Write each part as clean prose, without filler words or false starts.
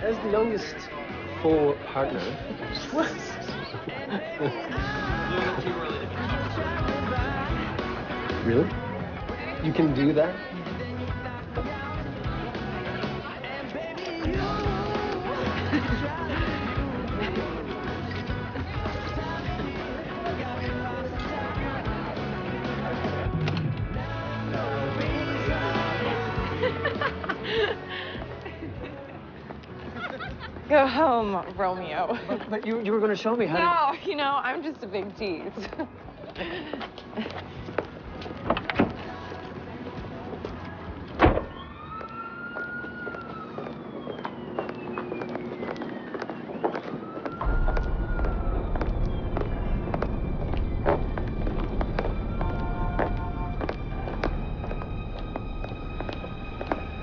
As the youngest full partner. What? Really? You can do that? Go home, Romeo. But you were going to show me how to... No, you know, I'm just a big tease.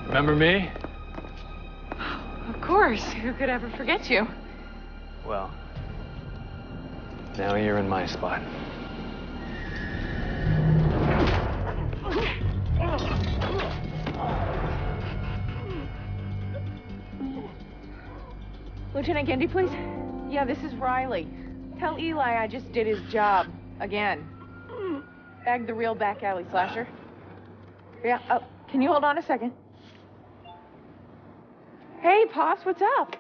Remember me? Of course. Who could ever forget you? Well, now you're in my spot. Lieutenant Gendy, please. Yeah, this is Riley. Tell Eli I just did his job. Again. Bagged the real back alley slasher. Yeah, oh, can you hold on a second? Hey, Pops, what's up?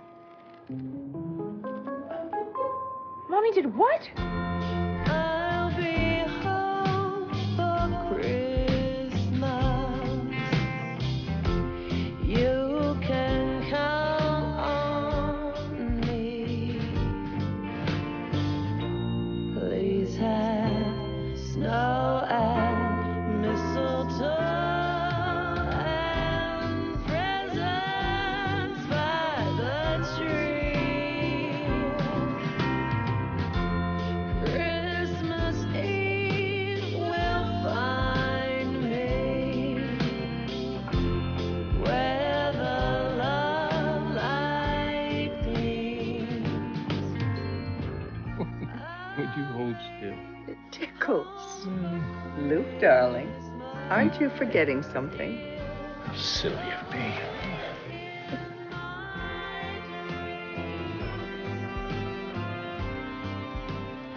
Mommy did what? I'll be home for Christmas. You can count on me. Please have snow and mistletoe. Would you hold still? It tickles. Luke, darling, aren't you forgetting something? How silly of me.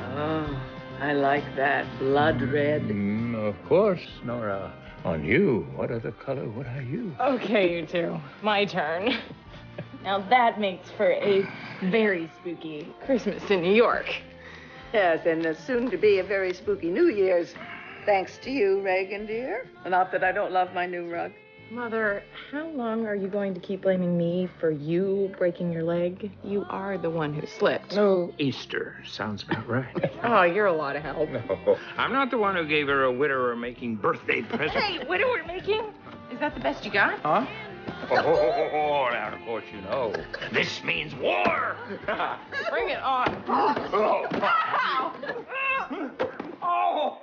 Oh, I like that. Blood red. Of course, Nora. On you. What other color would I use? Okay, you two. My turn. Now that makes for a very spooky Christmas in New York. Yes, and soon to be a very spooky New Year's. Thanks to you, Reagan, dear. Not that I don't love my new rug. Mother, how long are you going to keep blaming me for you breaking your leg? You are the one who slipped. No, Easter. Sounds about right. Oh, you're a lot of help. No, I'm not the one who gave her a widower-making birthday present. Hey, widower making? Is that the best you got? Huh? Oh, now, of course you know. This means war! Bring it on. Oh! Oh!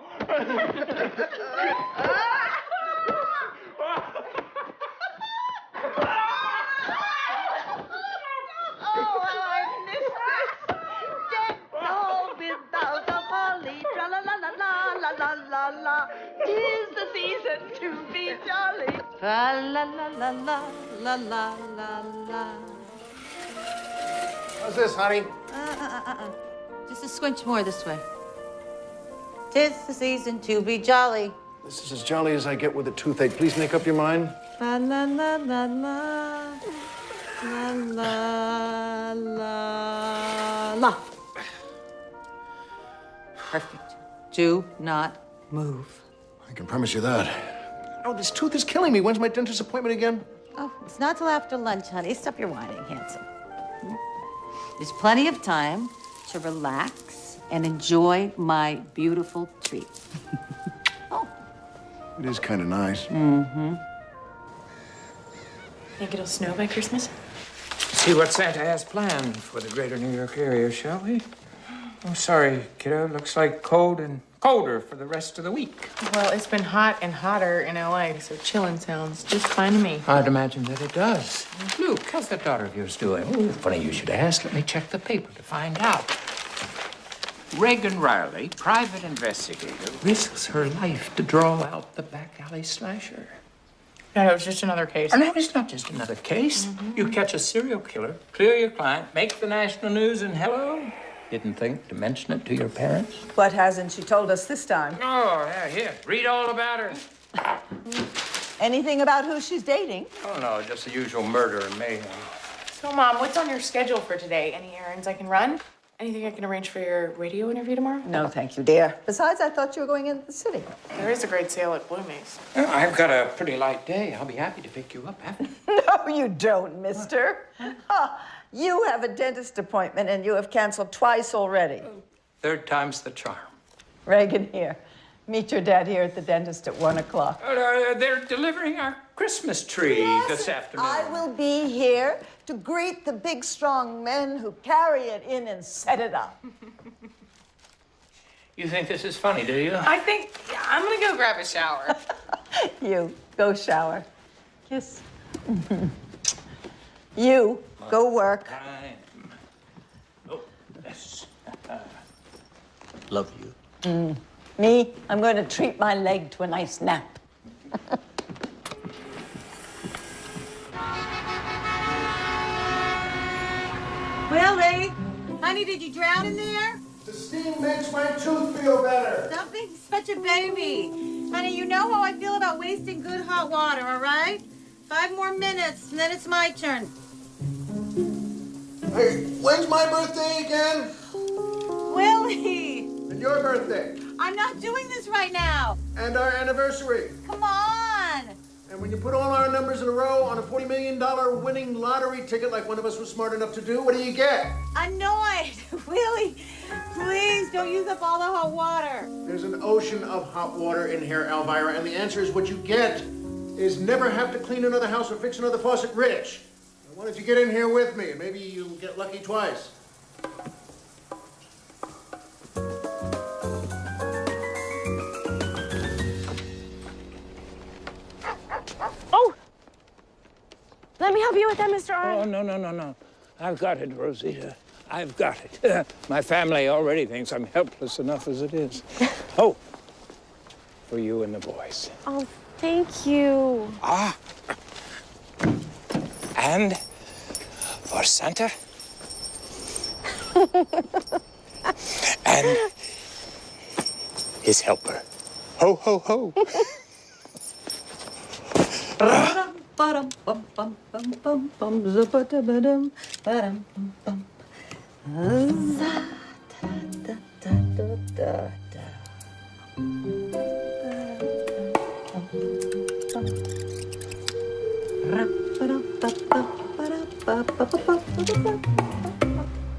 Tis the season to be jolly. La la la la la la la la la. How's this, honey? Just a squinch more this way. 'Tis the season to be jolly. This is as jolly as I get with a toothache. Please make up your mind. La la la la la. La la la la. Perfect. Do not move. I can promise you that. Oh, this tooth is killing me. When's my dentist appointment again? Oh, it's not till after lunch, honey. Stop your whining, handsome. There's plenty of time to relax and enjoy my beautiful treat. Oh. It is kind of nice. Mm-hmm. Think it'll snow by Christmas? See what Santa has planned for the greater New York area, shall we? Oh, sorry, kiddo. Looks like cold and colder for the rest of the week. Well, it's been hot and hotter in LA, so chillin' sounds just fine to me. I'd imagine that it does. Luke, how's that daughter of yours doing? Oh, funny you should ask. Let me check the paper to find out. Reagan Riley, private investigator, risks her life to draw out the back alley slasher. No, it was just another case. Oh, no, it's not just another case. You catch a serial killer, clear your client, make the national news, and hello. Didn't think to mention it to your parents? What hasn't she told us this time? Oh, yeah, here. Read all about her. Anything about who she's dating? Oh, no, just the usual murder and mayhem. So, Mom, what's on your schedule for today? Any errands I can run? Anything I can arrange for your radio interview tomorrow? No, thank you, dear. Besides, I thought you were going into the city. There is a great sale at Bloomy's. I've got a pretty light day. I'll be happy to pick you up after. No, you don't, mister. You have a dentist appointment and you have canceled twice already. Third time's the charm. Reagan, here. Meet your dad here at the dentist at 1 o'clock. They're delivering our Christmas tree this afternoon. I will be here to greet the big, strong men who carry it in and set it up. You think this is funny, do you? I think I'm gonna go grab a shower. You, go shower. Kiss. You, go work. Oh, yes. Love you. Me, I'm going to treat my leg to a nice nap. Willie, honey, did you drown in there? The steam makes my tooth feel better. Stop being such a baby. Honey, you know how I feel about wasting good hot water, all right? 5 more minutes, and then it's my turn. Hey, when's my birthday again? Willie, And your birthday. I'm not doing this right now. And our anniversary. Come on. And when you put all our numbers in a row on a $40 million winning lottery ticket like one of us was smart enough to do, what do you get? Annoyed. Willie, please don't use up all the hot water. There's an ocean of hot water in here, Elvira, and the answer is what you get is never have to clean another house or fix another faucet rich. Why don't you get in here with me, and maybe you'll get lucky twice. Oh! Let me help you with that, Mr. R. Oh, no. I've got it, Rosita. I've got it. My family already thinks I'm helpless enough as it is. Oh, for you and the boys. Oh, thank you. Ah. And for Santa. And his helper. Ho, ho, ho.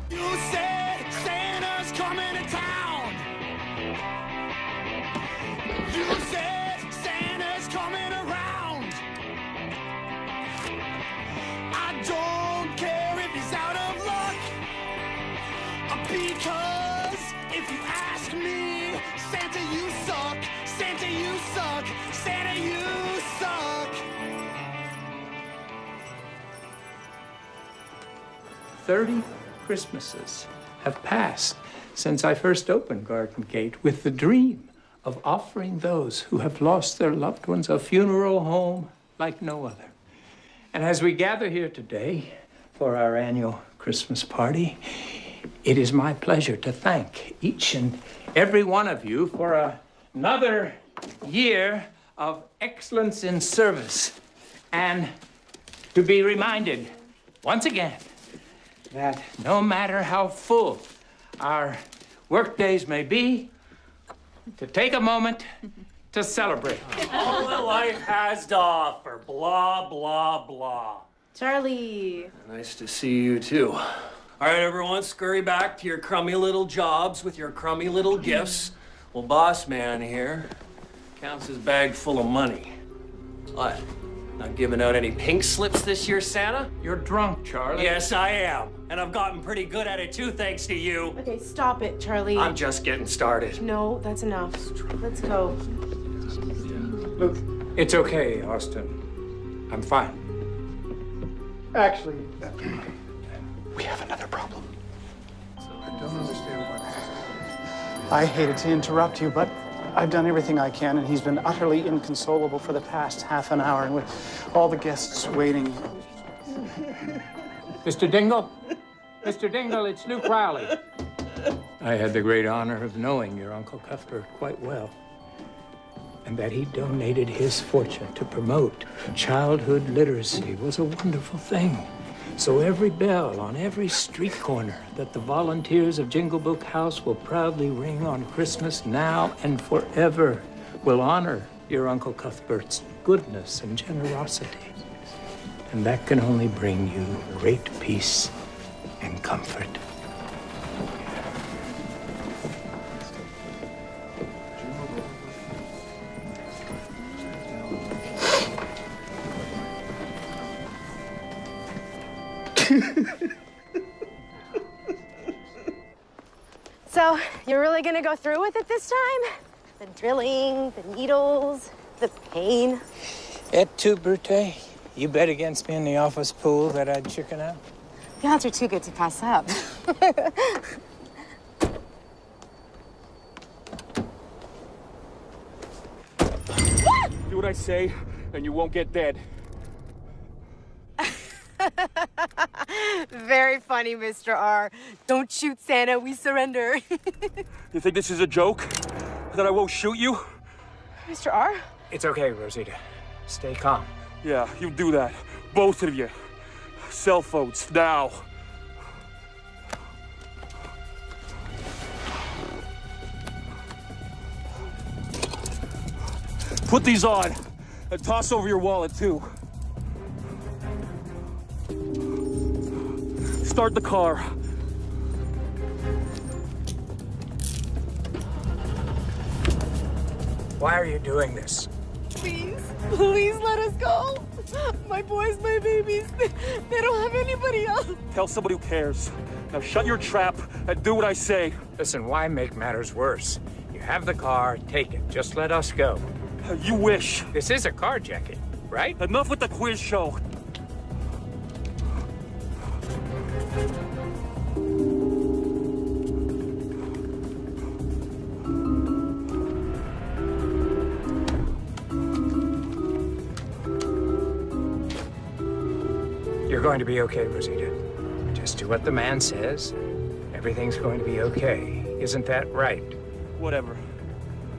You said Santa's coming to town. You said Santa's coming around. I don't care if he's out of luck, because if you ask me, Santa, you suck. Santa, you suck. Santa, you suck. 30 Christmases have passed since I first opened Garden Gate with the dream of offering those who have lost their loved ones a funeral home like no other. And as we gather here today for our annual Christmas party, it is my pleasure to thank each and every one of you for another year of excellence in service, and to be reminded once again that no matter how full our workdays may be, to take a moment to celebrate. All that life has to offer. Blah, blah, blah. Charlie. Nice to see you, too. All right, everyone, scurry back to your crummy little jobs with your crummy little gifts. Well, boss man here counts his bag full of money. What? Not giving out any pink slips this year, Santa? You're drunk, Charlie. Yes, I am. And I've gotten pretty good at it, too, thanks to you. Okay, stop it, Charlie. I'm just getting started. No, that's enough. Let's go. Look, it's okay, Austin. I'm fine. Actually, we have another problem. I don't understand why. I hated to interrupt you, but I've done everything I can, and he's been utterly inconsolable for the past half an hour, and with all the guests waiting. Mr. Dingle? Mr. Dingle, it's Luke Rowley. I had the great honor of knowing your Uncle Cuthbert quite well, and that he donated his fortune to promote childhood literacy was a wonderful thing. So every bell on every street corner that the volunteers of Jingle Book House will proudly ring on Christmas now and forever will honor your Uncle Cuthbert's goodness and generosity. And that can only bring you great peace and comfort. So, you're really gonna go through with it this time? The drilling, the needles, the pain. Et tu, Brute? You bet against me in the office pool that I'd chicken out? The odds are too good to pass up. Do what I say, and you won't get dead. Very funny, Mr. R. Don't shoot Santa, we surrender. You think this is a joke? That I won't shoot you? Mr. R? It's okay, Rosita. Stay calm. Yeah, you do that. Both of you. Cell phones, now. Put these on, and toss over your wallet, too. Start the car. Why are you doing this? Please, please let us go. My boys, my babies, they don't have anybody else. Tell somebody who cares. Now shut your trap and do what I say. Listen, why make matters worse? You have the car, take it. Just let us go. You wish. This is a carjacking, right? Enough with the quiz show. You're going to be okay, Rosita. Just do what the man says. Everything's going to be okay. Isn't that right? Whatever.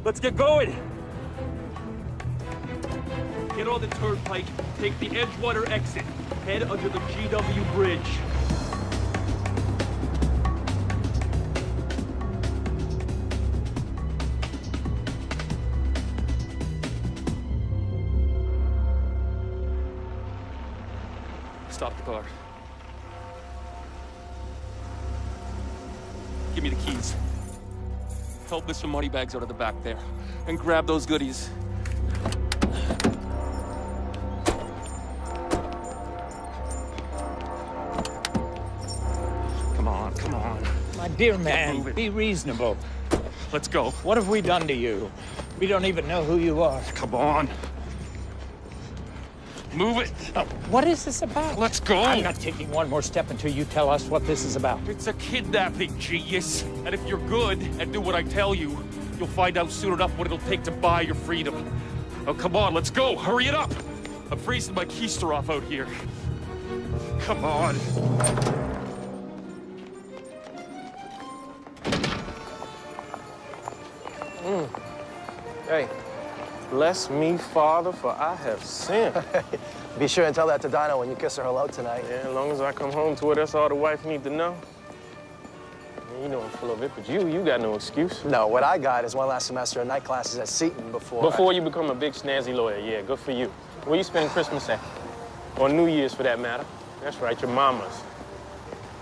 Let's get going. Get on the turnpike, take the Edgewater exit, head under the GW Bridge. Stop the car. Give me the keys. Help Mr. Moneybags out of the back there. And grab those goodies. Come on. My dear man, be reasonable. Let's go. What have we done to you? We don't even know who you are. Come on. Move it. What is this about? Let's go. I'm not taking one more step until you tell us what this is about. It's a kidnapping, genius. And if you're good and do what I tell you, you'll find out soon enough what it'll take to buy your freedom. Oh, come on, let's go. Hurry it up. I'm freezing my keister off out here. Come on. Hey, bless me, Father, for I have sinned. Be sure and tell that to Dinah when you kiss her hello tonight. Yeah, as long as I come home to her, that's all the wife need to know. You know I'm full of it, but you got no excuse. No, what I got is one last semester of night classes at Seton before... Before you become a big snazzy lawyer, yeah, good for you. Where you spend Christmas at? Or New Year's, for that matter. That's right, your mama's.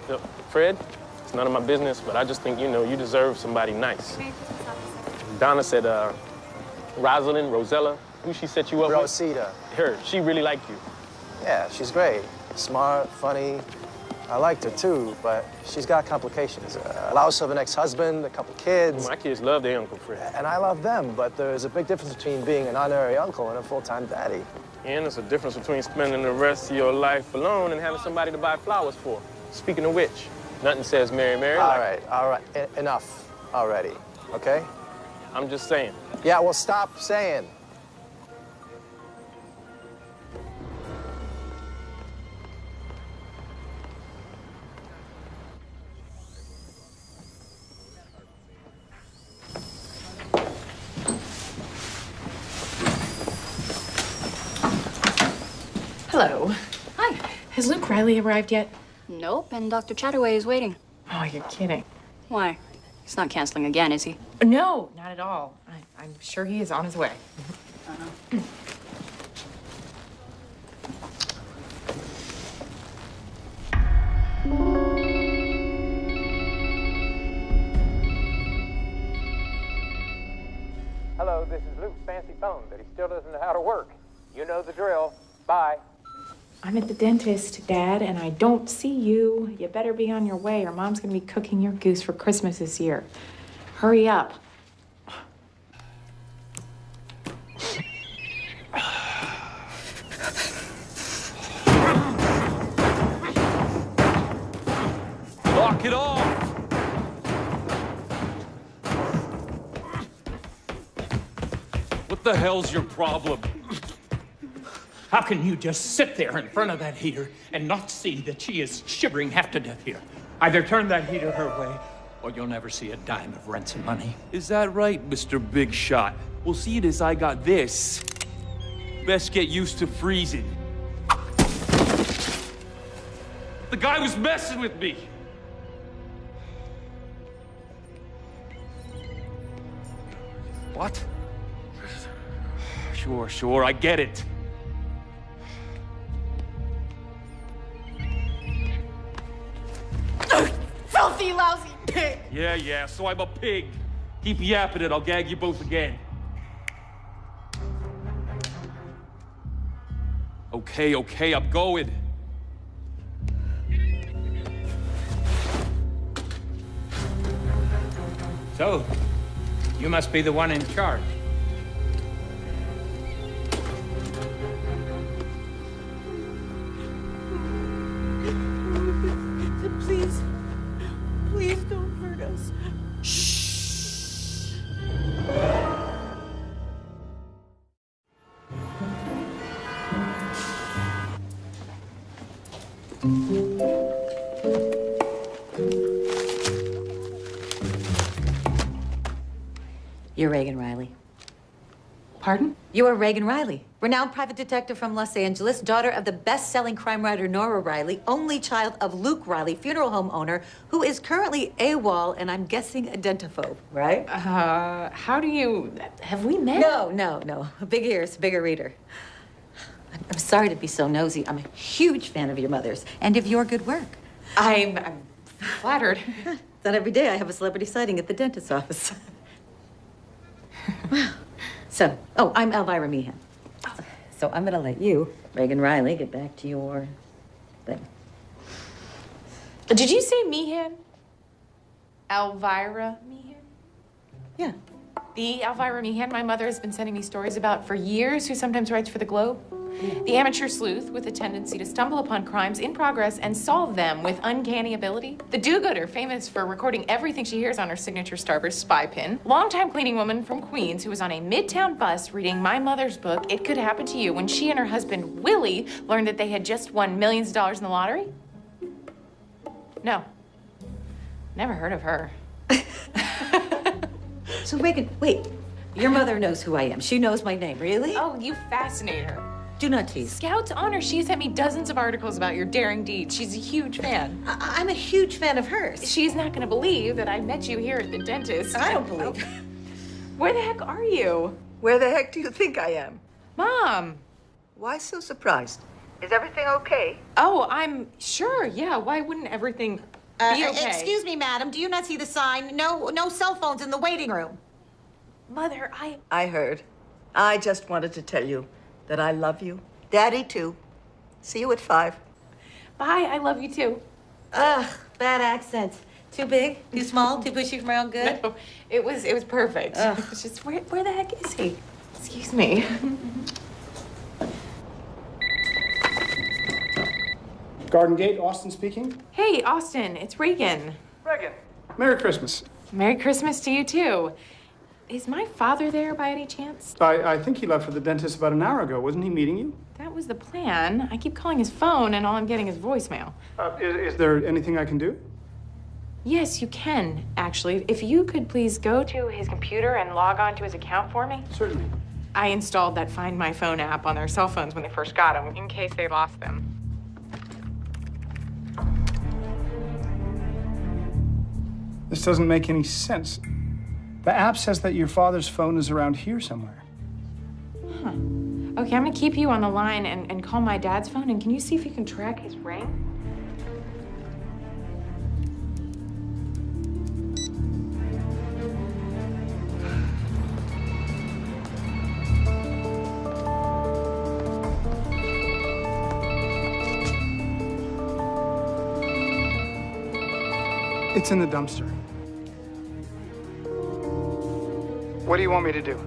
Look, Fred, it's none of my business, but I just think, you know, you deserve somebody nice. Donna said, Rosella, who she set you up with? Rosita. Her, she really liked you. Yeah, she's great. Smart, funny. I liked her, too, but she's got complications. A louse of an ex-husband, a couple kids. My kids love their Uncle Fred. And I love them, but there's a big difference between being an honorary uncle and a full-time daddy. And there's a difference between spending the rest of your life alone and having somebody to buy flowers for. Speaking of which, nothing says Mary, Mary. All right. Enough already, okay? I'm just saying. Yeah, well, stop saying. Hello. Hi. Has Luke Riley arrived yet? Nope, and Dr. Chataway is waiting. Oh, you're kidding. Why? He's not canceling again, is he? No, not at all. I'm sure he is on his way. Hello, this is Luke's fancy phone, but he still doesn't know how to work. You know the drill. Bye. I'm at the dentist, Dad, and I don't see you. You better be on your way or Mom's gonna be cooking your goose for Christmas this year. Hurry up. Knock it off! What the hell's your problem? How can you just sit there in front of that heater and not see that she is shivering half to death here? Either turn that heater her way, or you'll never see a dime of ransom money. Is that right, Mr. Big Shot? Well, see it as I got this. Best get used to freezing. The guy was messing with me. What? Sure, I get it. Filthy, lousy pig! Yeah, so I'm a pig. Keep yapping it, I'll gag you both again. Okay, I'm going. So, you must be the one in charge. Please don't hurt us. You're Reagan Riley. Pardon? You are Reagan Riley, renowned private detective from Los Angeles, daughter of the best-selling crime writer Nora Riley, only child of Luke Riley, funeral home owner, who is currently AWOL and I'm guessing a dentaphobe, right? How do you... Have we met? No. Big ears, bigger reader. I'm sorry to be so nosy. I'm a huge fan of your mother's and of your good work. I'm flattered. Not every day I have a celebrity sighting at the dentist's office. So, I'm Elvira Meehan. So I'm gonna let you, Reagan Riley, get back to your thing. Did you say Meehan? Elvira Meehan? Yeah. The Elvira Meehan my mother has been sending me stories about for years, who sometimes writes for the Globe. The amateur sleuth with a tendency to stumble upon crimes in progress and solve them with uncanny ability. The do-gooder, famous for recording everything she hears on her signature Starburst spy pin. Longtime cleaning woman from Queens who was on a midtown bus reading my mother's book, It Could Happen to You, when she and her husband, Willie, learned that they had just won millions of dollars in the lottery. No. Never heard of her. So Reagan, wait. Your mother knows who I am. She knows my name, really? Oh, you fascinate her. Do not tease. Scout's honor, she sent me dozens of articles about your daring deeds. She's a huge fan. I'm a huge fan of hers. She's not gonna believe that I met you here at the dentist. I don't believe. Where the heck are you? Where the heck do you think I am? Mom. Why so surprised? Is everything okay? Oh, I'm sure, yeah. Why wouldn't everything be okay? Excuse me, madam. Do you not see the sign? No cell phones in the waiting room. Mother, I heard. I just wanted to tell you that I love you. Daddy, too. See you at 5. Bye, I love you too. Ugh, bad accent. Too big? Too small? Too pushy for my own good? No, it was perfect. It's just, where the heck is he? Excuse me. Garden Gate, Austin speaking. Hey, Austin, it's Reagan. Reagan. Merry Christmas. Merry Christmas to you too. Is my father there by any chance? I think he left for the dentist about an hour ago. Wasn't he meeting you? That was the plan. I keep calling his phone, and all I'm getting is voicemail. Is there anything I can do? Yes, you can, actually. If you could please go to his computer and log on to his account for me. Certainly. I installed that Find My Phone app on their cell phones when they first got them, in case they lost them. This doesn't make any sense. The app says that your father's phone is around here somewhere. Huh. Okay, I'm gonna keep you on the line and call my dad's phone, and can you see if you can track his ring? It's in the dumpster. What do you want me to do?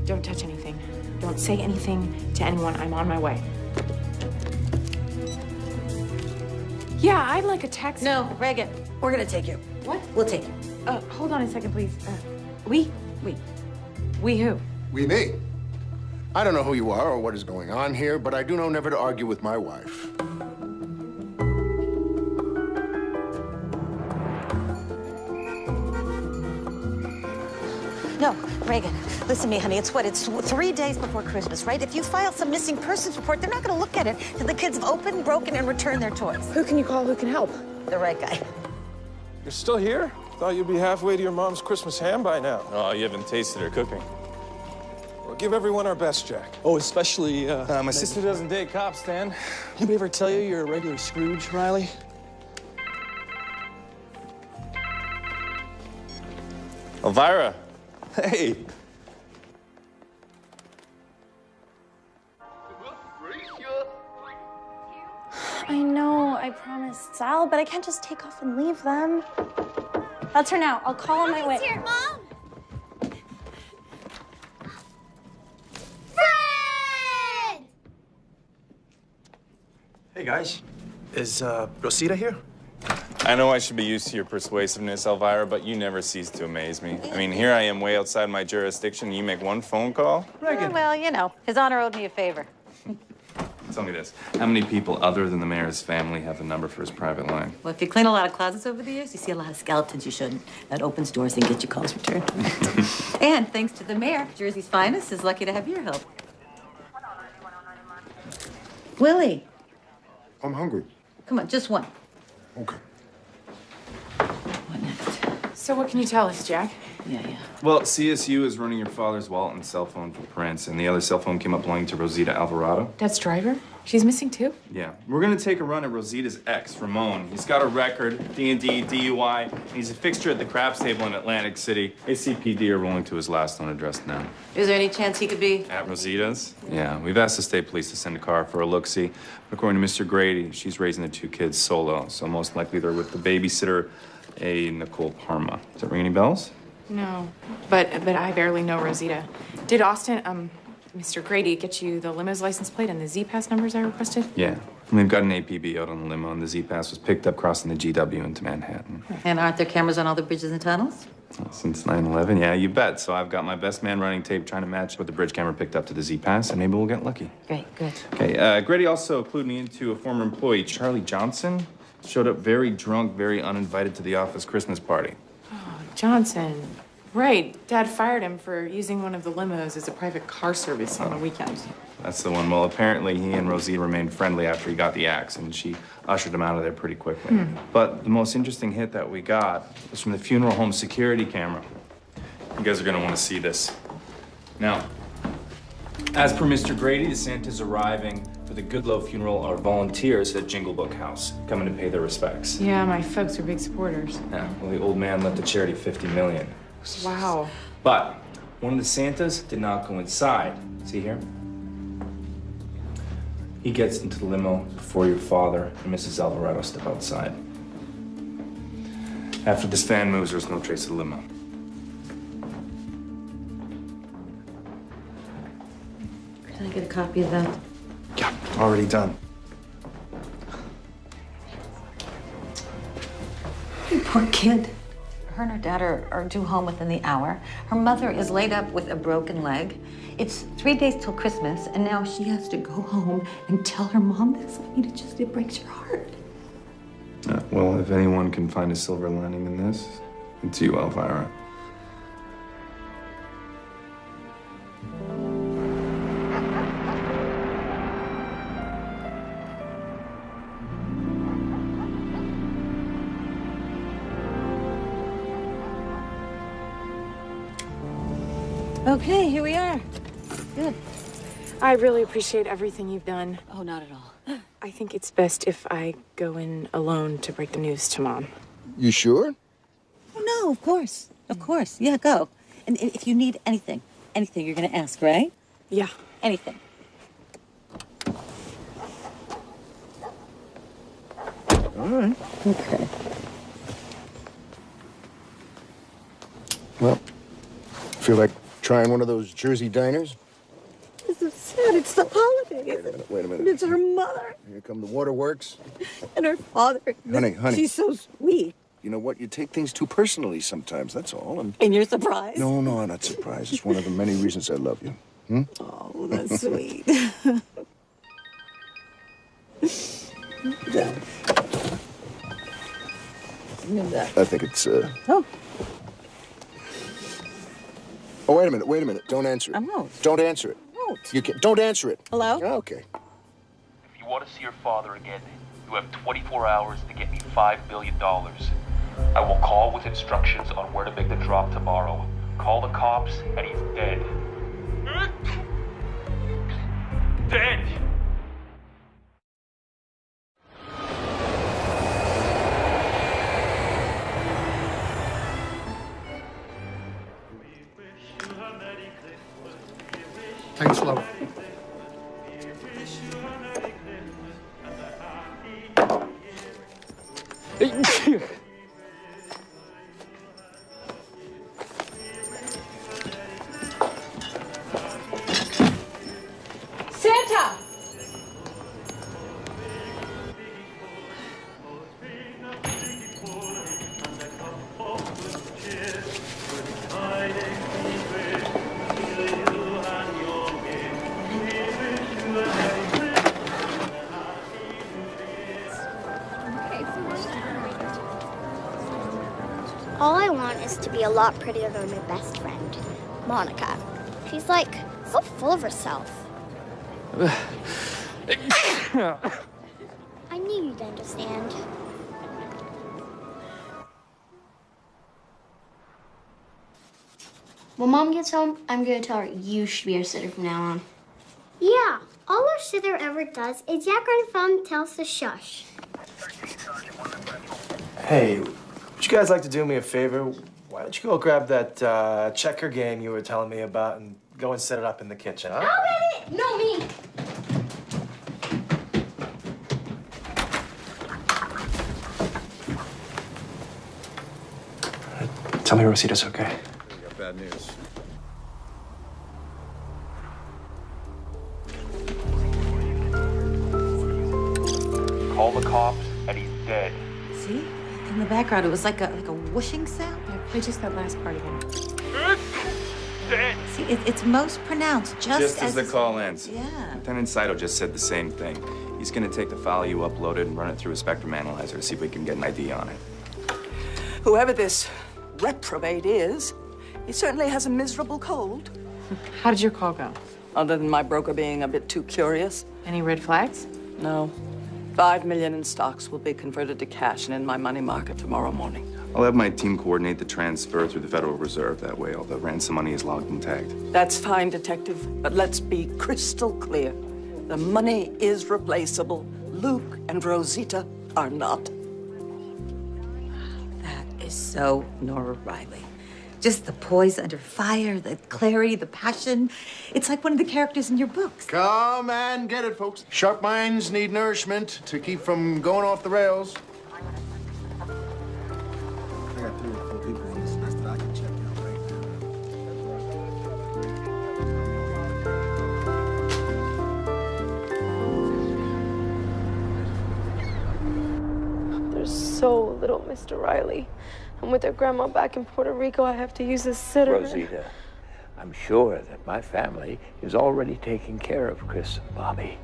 Don't touch anything. Don't say anything to anyone. I'm on my way. Yeah, I'd like a taxi. No, Reagan, we're gonna take you. What? We'll take you. Hold on a second, please. We who? We me. I don't know who you are or what is going on here, but I do know never to argue with my wife. No, Reagan, listen to me, honey. It's 3 days before Christmas, right? If you file some missing persons report, they're not gonna look at it till the kids have opened, broken, and returned their toys. Who can you call? Who can help? The right guy. You're still here? Thought you'd be halfway to your mom's Christmas ham by now. Oh, you haven't tasted her cooking. Well, give everyone our best, Jack. Oh, especially, my sister doesn't date cops, Dan. Anybody ever tell you you're a regular Scrooge, Riley? Elvira. Hey. I know, I promised Sal, but I can't just take off and leave them. That's her now. I'll call on my way. Here, Mom! Hey, guys. Is Rosita here? I know I should be used to your persuasiveness, Elvira, but you never cease to amaze me. I mean, here I am way outside my jurisdiction, and you make one phone call? Yeah, well, you know, His Honor owed me a favor. Tell me this. How many people other than the mayor's family have the number for his private line? Well, if you clean a lot of closets over the years, you see a lot of skeletons you shouldn't. That opens doors and gets your calls returned. And thanks to the mayor, Jersey's finest is lucky to have your help. Willie. I'm hungry. Come on, just one. Okay. So what can you tell us, Jack? Yeah. Well, CSU is running your father's wallet and cell phone for prints, and the other cell phone came up belonging to Rosita Alvarado. Dad's driver? She's missing too? Yeah. We're gonna take a run at Rosita's ex, Ramon. He's got a record, D&D, DUI, and he's a fixture at the craps table in Atlantic City. ACPD are rolling to his last known address now. Is there any chance he could be? At Rosita's? Yeah, we've asked the state police to send a car for a look-see. According to Mr. Grady, she's raising the two kids solo, so most likely they're with the babysitter, a Nicole Parma. Does that ring any bells? No, but I barely know Rosita. Did Austin, Mr. Grady, get you the limo's license plate and the Z-Pass numbers I requested? Yeah. And we've got an APB out on the limo, and the Z-Pass was picked up crossing the GW into Manhattan. And aren't there cameras on all the bridges and tunnels? Well, since 9/11, yeah, you bet. So I've got my best man running tape trying to match what the bridge camera picked up to the Z-Pass, and maybe we'll get lucky. Great, good. Okay, Grady also clued me into a former employee, Charlie Johnson. Showed up very drunk, very uninvited to the office Christmas party. Oh, Johnson. Right. Dad fired him for using one of the limos as a private car service on the weekends. That's the one. Well, apparently he and Rosita remained friendly after he got the axe, and she ushered him out of there pretty quickly. But the most interesting hit that we got was from the funeral home security camera. You guys are gonna want to see this. Now, as per Mr. Grady, the Santas arriving for the Goodlow funeral are volunteers at Jingle Book House, coming to pay their respects. Yeah, my folks are big supporters. Yeah, well, the old man left the charity $50 million. Wow. But one of the Santas did not go inside. See here? He gets into the limo before your father and Mrs. Alvarado step outside. After this van moves, there's no trace of the limo. Can I get a copy of that? Yeah, already done. You poor kid. Her and her dad are due home within the hour. Her mother is laid up with a broken leg. It's 3 days till Christmas, and now she has to go home and tell her mom this. I mean, it breaks her heart. Well, if anyone can find a silver lining in this, it's you, Elvira. Okay, here we are. Good. I really appreciate everything you've done. Oh, not at all. I think it's best if I go in alone to break the news to Mom. You sure? Oh, no, of course. Of course. Yeah, go. And if you need anything you're gonna ask, right? Yeah. Anything. All right. Okay. Well, feel like trying one of those Jersey diners? This is sad. It's the holidays. Wait a minute. It's her mother Here come the waterworks. and her father. Honey. She's so sweet. You know what? You take things too personally sometimes, that's all. And you're surprised? No, I'm not surprised. It's one of the many reasons I love you. Hmm? Oh, that's sweet. I think it's, Oh. Oh, wait a minute. Don't answer it. I won't. Don't answer it. I won't. You can't. Don't answer it. Hello? Okay. If you want to see your father again, you have 24 hours to get me $5 billion. I will call with instructions on where to make the drop tomorrow. Call the cops, and he's dead. Dead! Take it slow. Santa! All I want is to be a lot prettier than my best friend, Monica. She's like so full of herself. I knew you'd understand. When Mom gets home, I'm gonna tell her you should be our sitter from now on. Yeah, all our sitter ever does is yak on the phone and tell us to shush. Hey, would you guys like to do me a favor? Why don't you go grab that checker game you were telling me about and go and set it up in the kitchen, huh? I'll get it! No, me! Tell me Rosita's okay. We got bad news. Call the cops, and he's dead. See? In the background, it was like a whooshing sound. Play just that last part again. Dead! See, it's most pronounced Just as the call ends. Yeah. Lieutenant Saito just said the same thing. He's gonna take the file you uploaded and run it through a spectrum analyzer to see if we can get an ID on it. Whoever this reprobate is, he certainly has a miserable cold. How did your call go? Other than my broker being a bit too curious. Any red flags? No. $5 million in stocks will be converted to cash and in my money market tomorrow morning. I'll have my team coordinate the transfer through the Federal Reserve. That way all the ransom money is logged and tagged. That's fine, Detective, but let's be crystal clear. The money is replaceable. Luke and Rosita are not. That is so Nora Riley. Just the poise under fire, the clarity, the passion. It's like one of the characters in your books. Come and get it, folks. Sharp minds need nourishment to keep from going off the rails. I got 3 or 4 people on this list that I can check out right There's so little Mr. Riley. And with their grandma back in Puerto Rico, I have to use a sitter. Rosita, I'm sure that my family is already taking care of Chris and Bobby.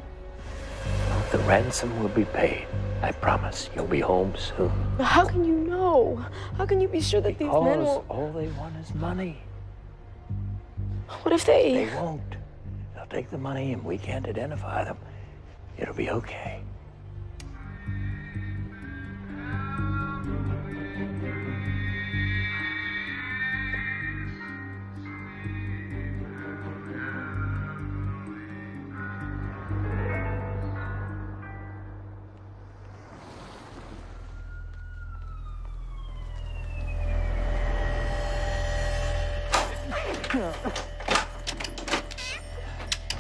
The ransom will be paid. I promise you'll be home soon. But how can you know? How can you be sure that these men Because won't? all they want is money. What if they... They won't. They'll take the money and we can't identify them. It'll be okay.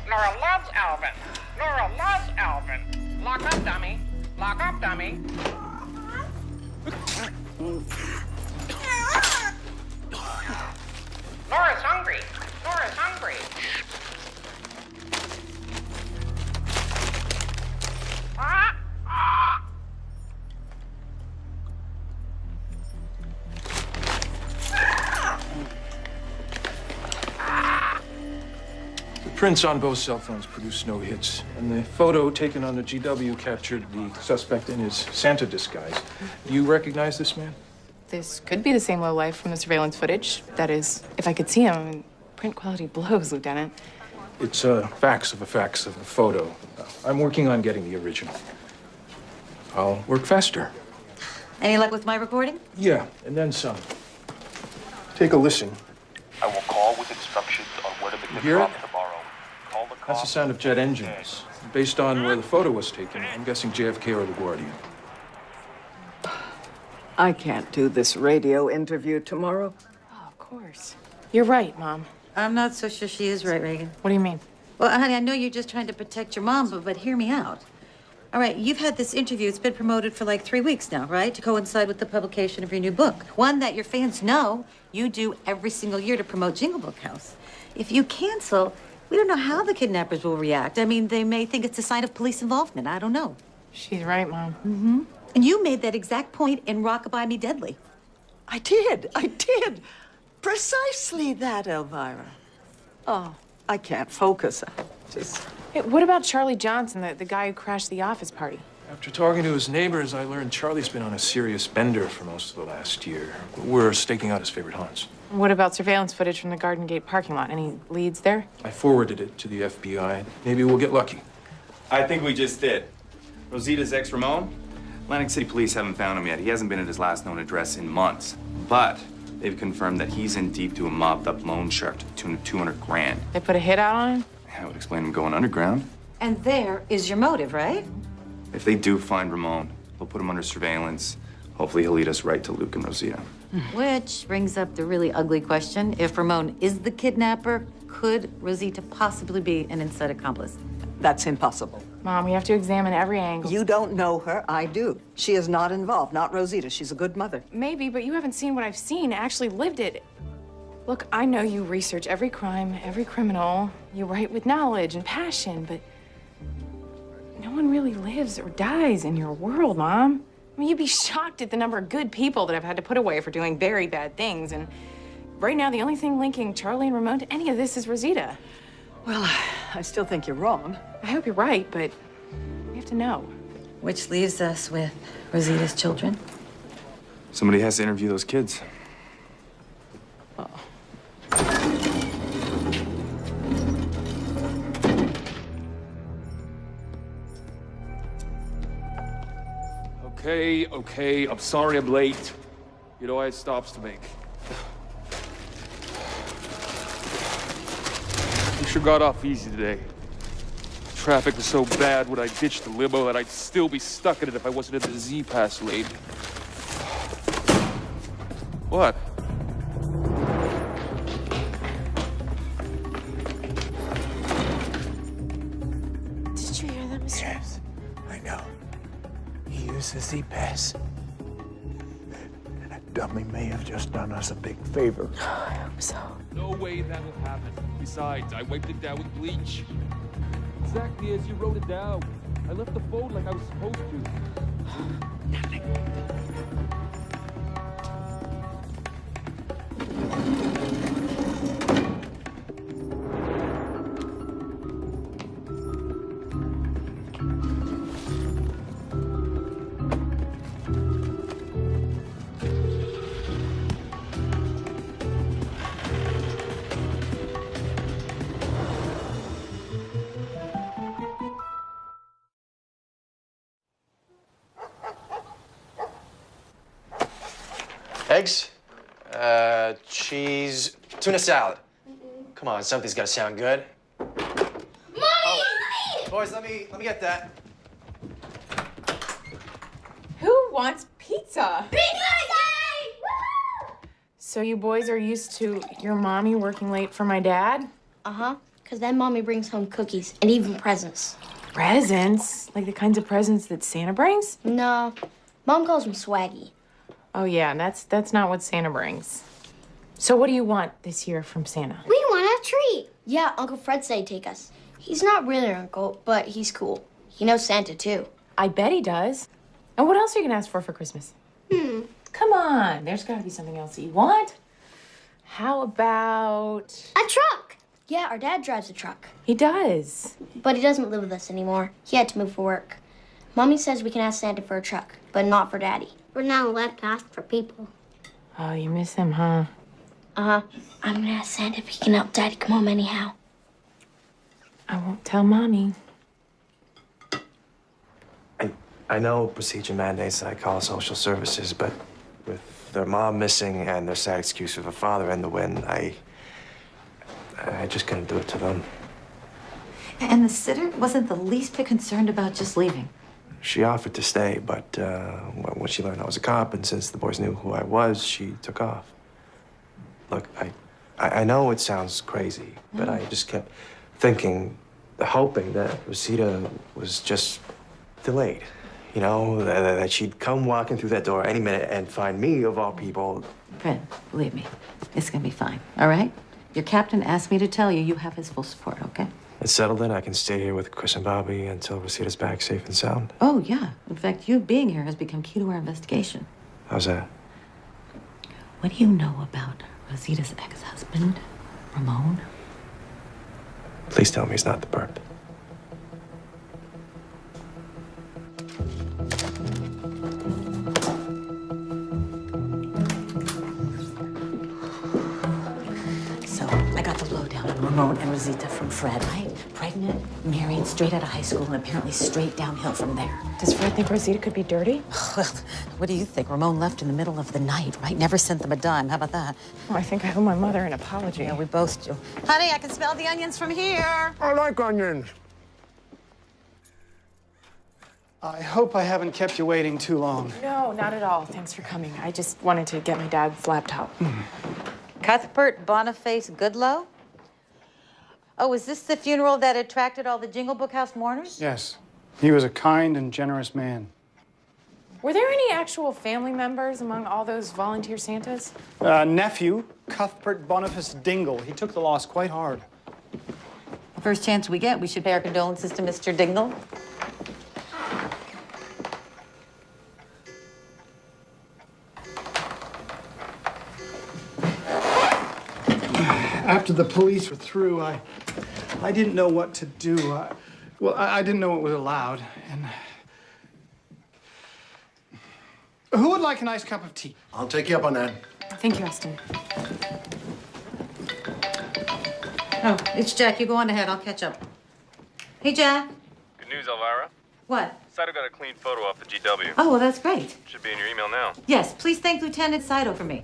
Nora loves Alvin. Nora loves Alvin. Lock up, dummy. Lock up, dummy. Nora's hungry. Nora's hungry. The prints on both cell phones produced no hits, and the photo taken on the GW captured the suspect in his Santa disguise. Do you recognize this man? This could be the same lowlife from the surveillance footage. That is, if I could see him. I mean, print quality blows, Lieutenant. It's a fax of the photo. I'm working on getting the original. I'll work faster. Any luck with my recording? Yeah, and then some. Take a listen. I will call with instructions on where to make the hear drop it? tomorrow. Call the That's the sound of jet engines. Based on where the photo was taken, I'm guessing JFK or LaGuardia. I can't do this radio interview tomorrow. Oh, of course. You're right, Mom. I'm not so sure she is right, Reagan. What do you mean? Well, honey, I know you're just trying to protect your mom, but hear me out. All right, you've had this interview. It's been promoted for like 3 weeks now, right? To coincide with the publication of your new book. One that your fans know you do every single year to promote Jingle Book House. If you cancel, we don't know how the kidnappers will react. I mean, they may think it's a sign of police involvement. I don't know. She's right, Mom. Mm-hmm. And you made that exact point in Rockabye Me Deadly. I did. Precisely that, Elvira. Oh, I can't focus. Hey, what about Charlie Johnson, the guy who crashed the office party? After talking to his neighbors, I learned Charlie's been on a serious bender for most of the last year. We're staking out his favorite haunts. What about surveillance footage from the Garden Gate parking lot? Any leads there? I forwarded it to the FBI. Maybe we'll get lucky. I think we just did. Rosita's ex, Ramon? Atlantic City police haven't found him yet. He hasn't been at his last known address in months. But they've confirmed that he's in deep to a mobbed-up loan shark to the tune of 200 grand. They put a hit out on him? That would explain him going underground. And there is your motive, right? If they do find Ramon, they'll put him under surveillance. Hopefully he'll lead us right to Luke and Rosita. Which brings up the really ugly question. If Ramon is the kidnapper, could Rosita possibly be an inside accomplice? That's impossible. Mom, we have to examine every angle. You don't know her. I do. She is not involved, not Rosita. She's a good mother. Maybe, but you haven't seen what I've seen, actually lived it. Look, I know you research every crime, every criminal. You write with knowledge and passion, but no one really lives or dies in your world, Mom. I mean, you'd be shocked at the number of good people that I've had to put away for doing very bad things. And right now, the only thing linking Charlie and Ramon to any of this is Rosita. Well, I still think you're wrong. I hope you're right, but we have to know. Which leaves us with Rosita's children. Somebody has to interview those kids. Okay, I'm sorry I'm late. You know, I had stops to make. We sure got off easy today. Traffic was so bad when I ditched the limo that I'd still be stuck in it if I wasn't in the Z-Pass lane. What? Did you hear that, Mr. Yes, I know. He used the Z-Pass. That dummy may have just done us a big favor. I hope so. No way that will happen. Besides, I wiped it down with bleach. Exactly as you wrote it down. I left the phone like I was supposed to. Eggs, cheese, tuna salad. Come on, something's gotta sound good. Mommy! Boys, let me get that. Who wants pizza? Pizza! So you boys are used to your mommy working late for my dad? Uh-huh, because then Mommy brings home cookies and even presents. Presents? Like the kinds of presents that Santa brings? No, Mom calls them swaggy. Oh yeah, that's not what Santa brings. So what do you want this year from Santa? We want a treat. Yeah, Uncle Fred said he'd take us. He's not really an uncle, but he's cool. He knows Santa, too. I bet he does. And what else are you gonna ask for Christmas? Come on, there's gotta be something else that you want. How about... A truck! Yeah, our dad drives a truck. He does. But he doesn't live with us anymore. He had to move for work. Mommy says we can ask Santa for a truck, but not for Daddy. We're not allowed to ask for people. Oh, you miss him, huh? Uh-huh. I'm gonna ask Santa if he can help Daddy come home anyhow. I won't tell Mommy. I know procedure mandates I call social services, but with their mom missing and their sad excuse of a father in the wind, I just couldn't do it to them. And the sitter wasn't the least bit concerned about just leaving. She offered to stay, but when she learned I was a cop, and since the boys knew who I was, she took off. Look, I know it sounds crazy, but I just kept thinking, hoping that Rosita was just delayed. You know, that she'd come walking through that door any minute and find me, of all people. Fred, believe me, it's gonna be fine, all right? Your captain asked me to tell you have his full support, okay? It's settled then. I can stay here with Chris and Bobby until Rosita's back safe and sound. Oh, yeah. In fact, you being here has become key to our investigation. How's that? What do you know about Rosita's ex-husband, Ramon? Please tell me he's not the perp. So, I got the lowdown on Ramon and Rosita from Fred, right? Pregnant, married, straight out of high school, and apparently straight downhill from there. Does Fred think Rosita could be dirty? Well, what do you think? Ramon left in the middle of the night, right? Never sent them a dime. How about that? Oh, I think I owe my mother an apology. Yeah, we both do. Honey, I can smell the onions from here. I like onions. I hope I haven't kept you waiting too long. No, not at all. Thanks for coming. I just wanted to get my dad's laptop. Cuthbert Boniface Goodloe? Oh, is this the funeral that attracted all the Jingle Book House mourners? Yes. He was a kind and generous man. Were there any actual family members among all those volunteer Santas? Nephew, Cuthbert Boniface Dingle. He took the loss quite hard. The first chance we get, we should pay our condolences to Mr. Dingle. After the police were through, I didn't know what to do. I didn't know what was allowed. And who would like a nice cup of tea? I'll take you up on that. Thank you, Austin. Oh, it's Jack. You go on ahead. I'll catch up. Hey, Jack. Good news, Elvira. What? Saito got a clean photo off the GW. Oh, well, that's great. Should be in your email now. Yes, please thank Lieutenant Saito for me.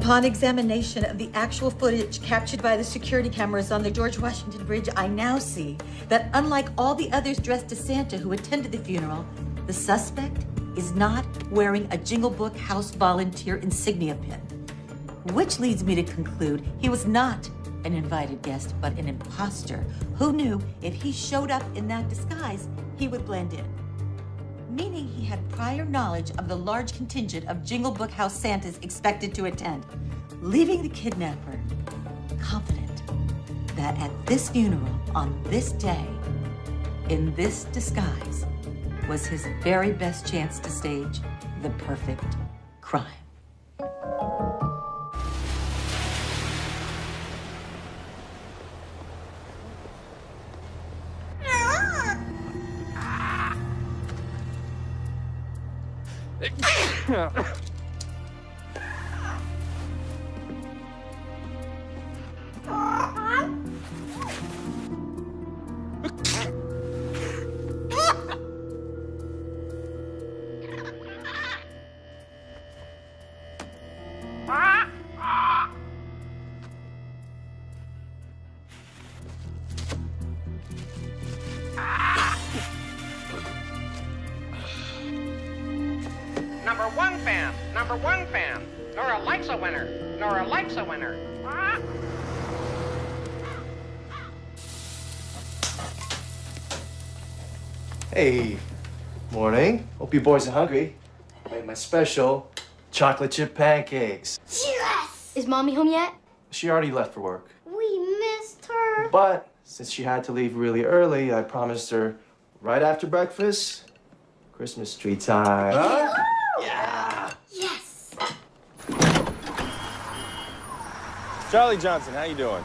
Upon examination of the actual footage captured by the security cameras on the George Washington Bridge, I now see that unlike all the others dressed as Santa who attended the funeral, the suspect is not wearing a Jingle Book House volunteer insignia pin, which leads me to conclude he was not an invited guest, but an imposter who knew if he showed up in that disguise, he would blend in. Meaning he had prior knowledge of the large contingent of Jingle Book House Santas expected to attend, leaving the kidnapper confident that at this funeral, on this day, in this disguise, was his very best chance to stage the perfect crime. Number one fan. Number one fan. Nora likes a winner. Nora likes a winner. Hey, morning. Hope you boys are hungry. I made my special chocolate chip pancakes. Yes! Is Mommy home yet? She already left for work. We missed her. But since she had to leave really early, I promised her right after breakfast, Christmas tree time. Huh? Yeah. Yes. Charlie Johnson, how you doing?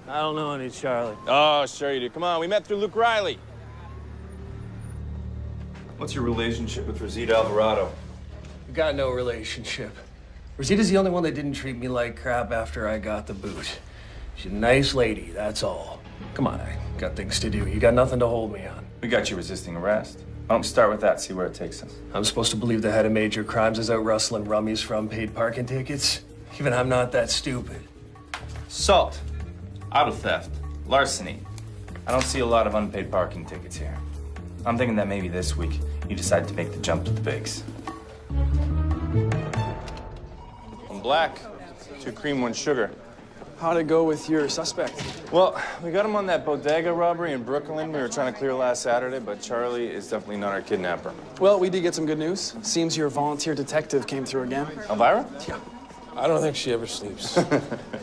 I don't know any Charlie. Oh, sure you do. Come on, we met through Luke Riley. What's your relationship with Rosita Alvarado? We got no relationship. Rosita's the only one that didn't treat me like crap after I got the boot. She's a nice lady, that's all. Come on, I got things to do. You got nothing to hold me on. We got you resisting arrest. Why don't we start with that, see where it takes us? I'm supposed to believe the head of major crimes is out rustling rummies from paid parking tickets? Even I'm not that stupid. Assault, auto theft, larceny. I don't see a lot of unpaid parking tickets here. I'm thinking that maybe this week you decide to make the jump to the bigs. I'm black. 2 cream, 1 sugar. How'd it go with your suspect? Well, we got him on that bodega robbery in Brooklyn we were trying to clear last Saturday, but Charlie is definitely not our kidnapper. Well, we did get some good news. Seems your volunteer detective came through again. Elvira? Yeah. I don't think she ever sleeps.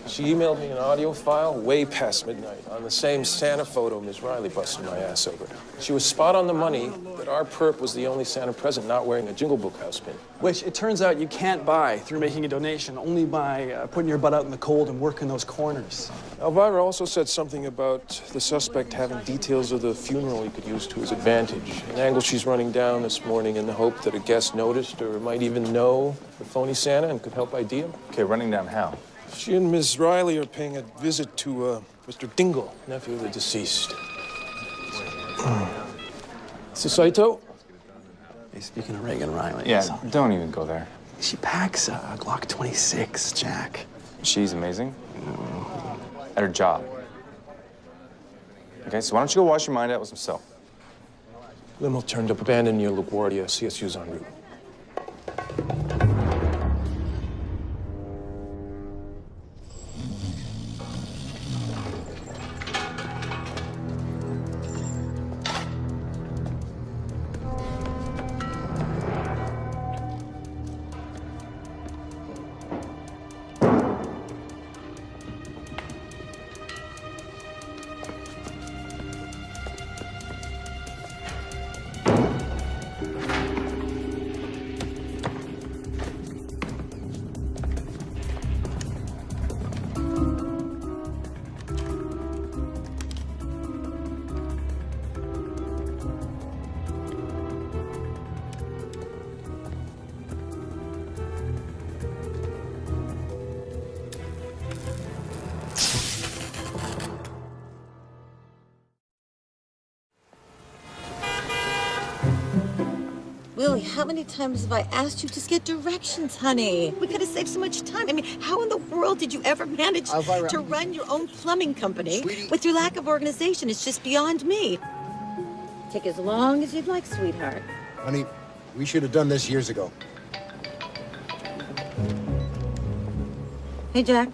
She emailed me an audio file way past midnight on the same Santa photo Miss Riley busted my ass over. She was spot on the money that our perp was the only Santa present not wearing a Jingle Book House pin. Which it turns out you can't buy through making a donation, only by putting your butt out in the cold and working those corners. Elvira also said something about the suspect having details of the funeral he could use to his advantage. An angle she's running down this morning in the hope that a guest noticed or might even know the phony Santa and could help ID him. Okay, running down how? She and Ms. Riley are paying a visit to Mr. Dingle, nephew of the deceased. Is this Saito? Hey, speaking of Reagan Riley. Yeah, don't even go there. She packs a Glock 26, Jack. She's amazing. At her job. Okay, so why don't you go wash your mind out with some soap? Limo turned up abandoned near LaGuardia. CSU's en route. Lily, how many times have I asked you to get directions, honey? We could have saved so much time. I mean, how in the world did you ever manage to run your own plumbing company with your lack of organization? It's just beyond me. Take as long as you'd like, sweetheart. Honey, we should have done this years ago. Hey, Jack.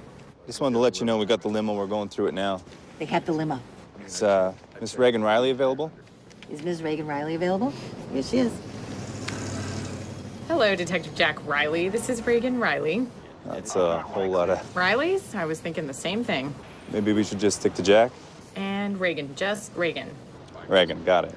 Just wanted to let you know we got the limo. We're going through it now. They have the limo. Is Miss Reagan Riley available? Is Ms. Reagan Riley available? Yes, she is. Hello, Detective Jack Riley. This is Reagan Riley. That's a whole lot of... Riley's? I was thinking the same thing. Maybe we should just stick to Jack? And Reagan, just Reagan. Reagan, got it.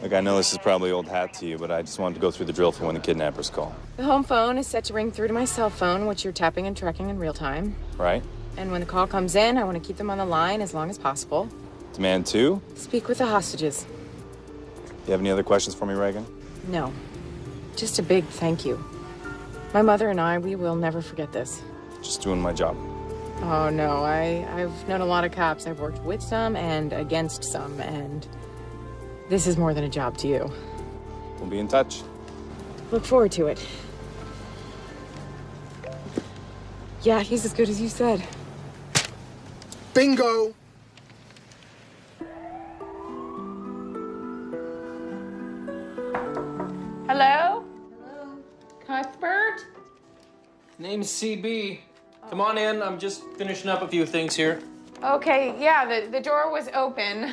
Look, I know this is probably old hat to you, but I just wanted to go through the drill for when the kidnappers call. The home phone is set to ring through to my cell phone, which you're tapping and tracking in real time. Right? And when the call comes in, I want to keep them on the line as long as possible. Demand 2? Speak with the hostages. You have any other questions for me, Reagan? No. Just a big thank you. My mother and I, we will never forget this. Just doing my job. Oh, no. I've known a lot of cops. I've worked with some and against some, and this is more than a job to you. We'll be in touch. Look forward to it. Yeah, he's as good as you said. Bingo! Hello? Hello? Cuthbert? Name's CB. Come on in. I'm just finishing up a few things here. Okay, yeah, the door was open.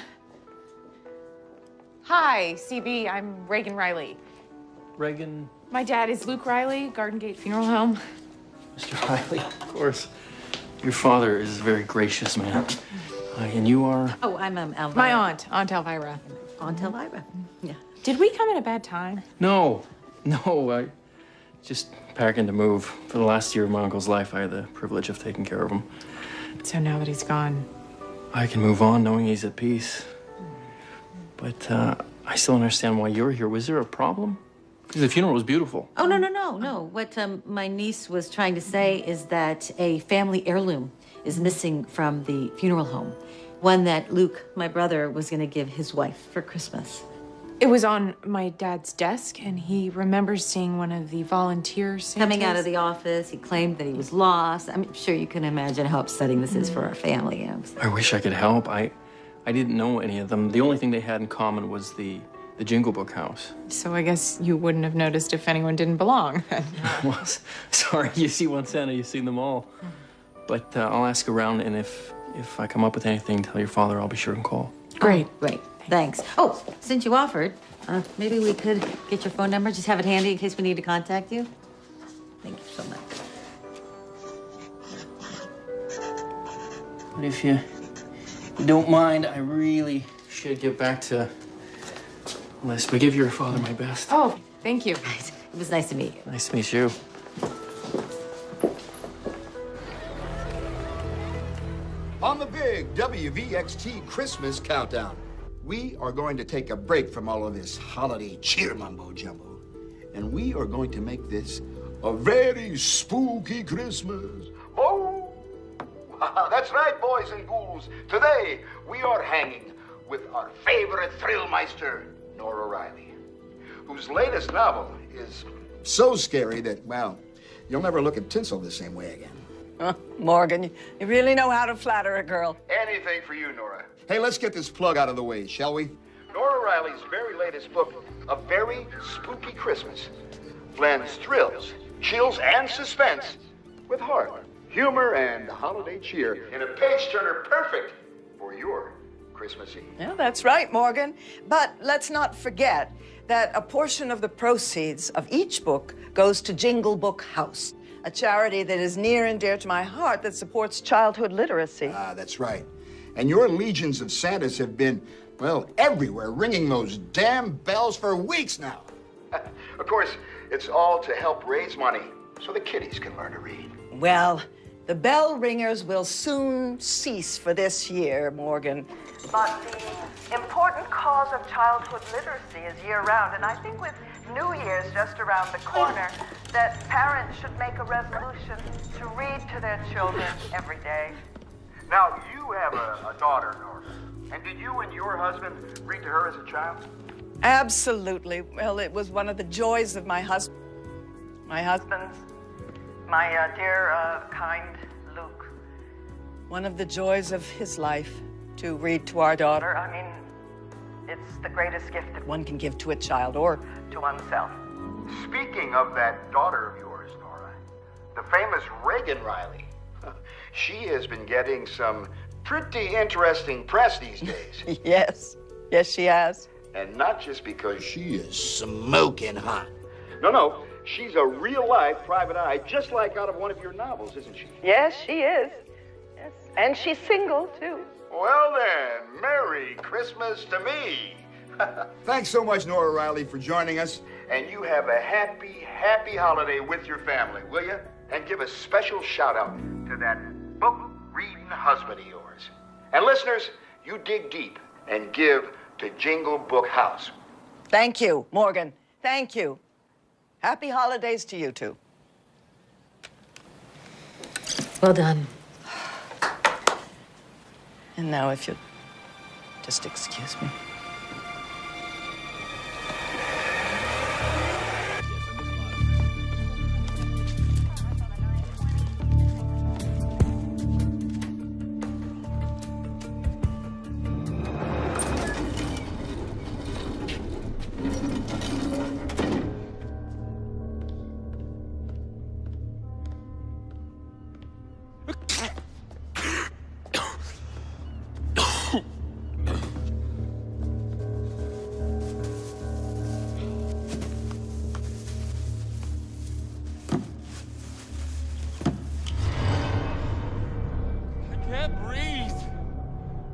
Hi, CB, I'm Reagan Riley. Reagan? My dad is Luke Riley, Garden Gate Funeral Home. Mr. Riley, of course. Your father is a very gracious man. And you are? Oh, I'm Elvira. My aunt, Aunt Elvira. Aunt Elvira. Yeah. Did we come at a bad time? No, I just packing to move. For the last year of my uncle's life, I had the privilege of taking care of him. So now that he's gone, I can move on knowing he's at peace. But I still understand why you're here. Was there a problem? Because the funeral was beautiful. Oh, no. What my niece was trying to say is that a family heirloom is missing from the funeral home. One that Luke, my brother, was going to give his wife for Christmas. it was on my dad's desk, and he remembers seeing one of the volunteer Santas. Coming out of the office, he claimed that he was lost. I'm sure you can imagine how upsetting this is for our family. I wish I could help. I didn't know any of them. The only thing they had in common was the Jingle Book house. So I guess you wouldn't have noticed if anyone didn't belong. Well, sorry, you see one Santa, you've seen them all. But I'll ask around, and if I come up with anything, tell your father I'll be sure and call. Great. Great. Thanks. Oh, since you offered, maybe we could get your phone number, just have it handy in case we need to contact you. Thank you so much. But if you don't mind, I really should get back to Liz. But give your father my best. Oh, thank you. It was nice to meet you. Nice to meet you. On the big WVXT Christmas countdown, we are going to take a break from all of this holiday cheer mumbo jumbo, and we are going to make this a very spooky Christmas. Oh, that's right, boys and ghouls. Today, we are hanging with our favorite thrillmeister, Nora Riley, whose latest novel is so scary that, well, you'll never look at tinsel the same way again. Morgan, you really know how to flatter a girl. Anything for you, Nora. Hey, let's get this plug out of the way, shall we? Nora Riley's very latest book, A Very Spooky Christmas, blends thrills, chills, and suspense with heart, humor, and holiday cheer in a page-turner perfect for your Christmas Eve. Yeah, that's right, Morgan. But let's not forget that a portion of the proceeds of each book goes to Jingle Book House, a charity that is near and dear to my heart that supports childhood literacy. Ah, that's right. And your legions of Santas have been, well, everywhere, ringing those damn bells for weeks now. Of course, it's all to help raise money so the kiddies can learn to read. Well, the bell ringers will soon cease for this year, Morgan. But the important cause of childhood literacy is year-round, and I think with New Year's just around the corner, that parents should make a resolution to read to their children every day. Now, you have a daughter, Nora. And did you and your husband read to her as a child? Absolutely. Well, it was one of the joys of my husband's, my dear, kind Luke. One of the joys of his life to read to our daughter. I mean, it's the greatest gift that one can give to a child or to oneself. Speaking of that daughter of yours, Nora, the famous Reagan Riley, she has been getting some pretty interesting press these days. Yes, she has. And not just because she is smoking hot. No, she's a real-life private eye, just like out of one of your novels, isn't she? Yes, she is. Yes. And she's single, too. Well then, Merry Christmas to me. Thanks so much, Nora Riley, for joining us. And you have a happy, happy holiday with your family, will you? And give a special shout-out to that book-reading husband of yours. And listeners, you dig deep and give to Jingle Book House. Thank you, Morgan. Thank you. Happy holidays to you, too. Well done. And now, if you'd just excuse me.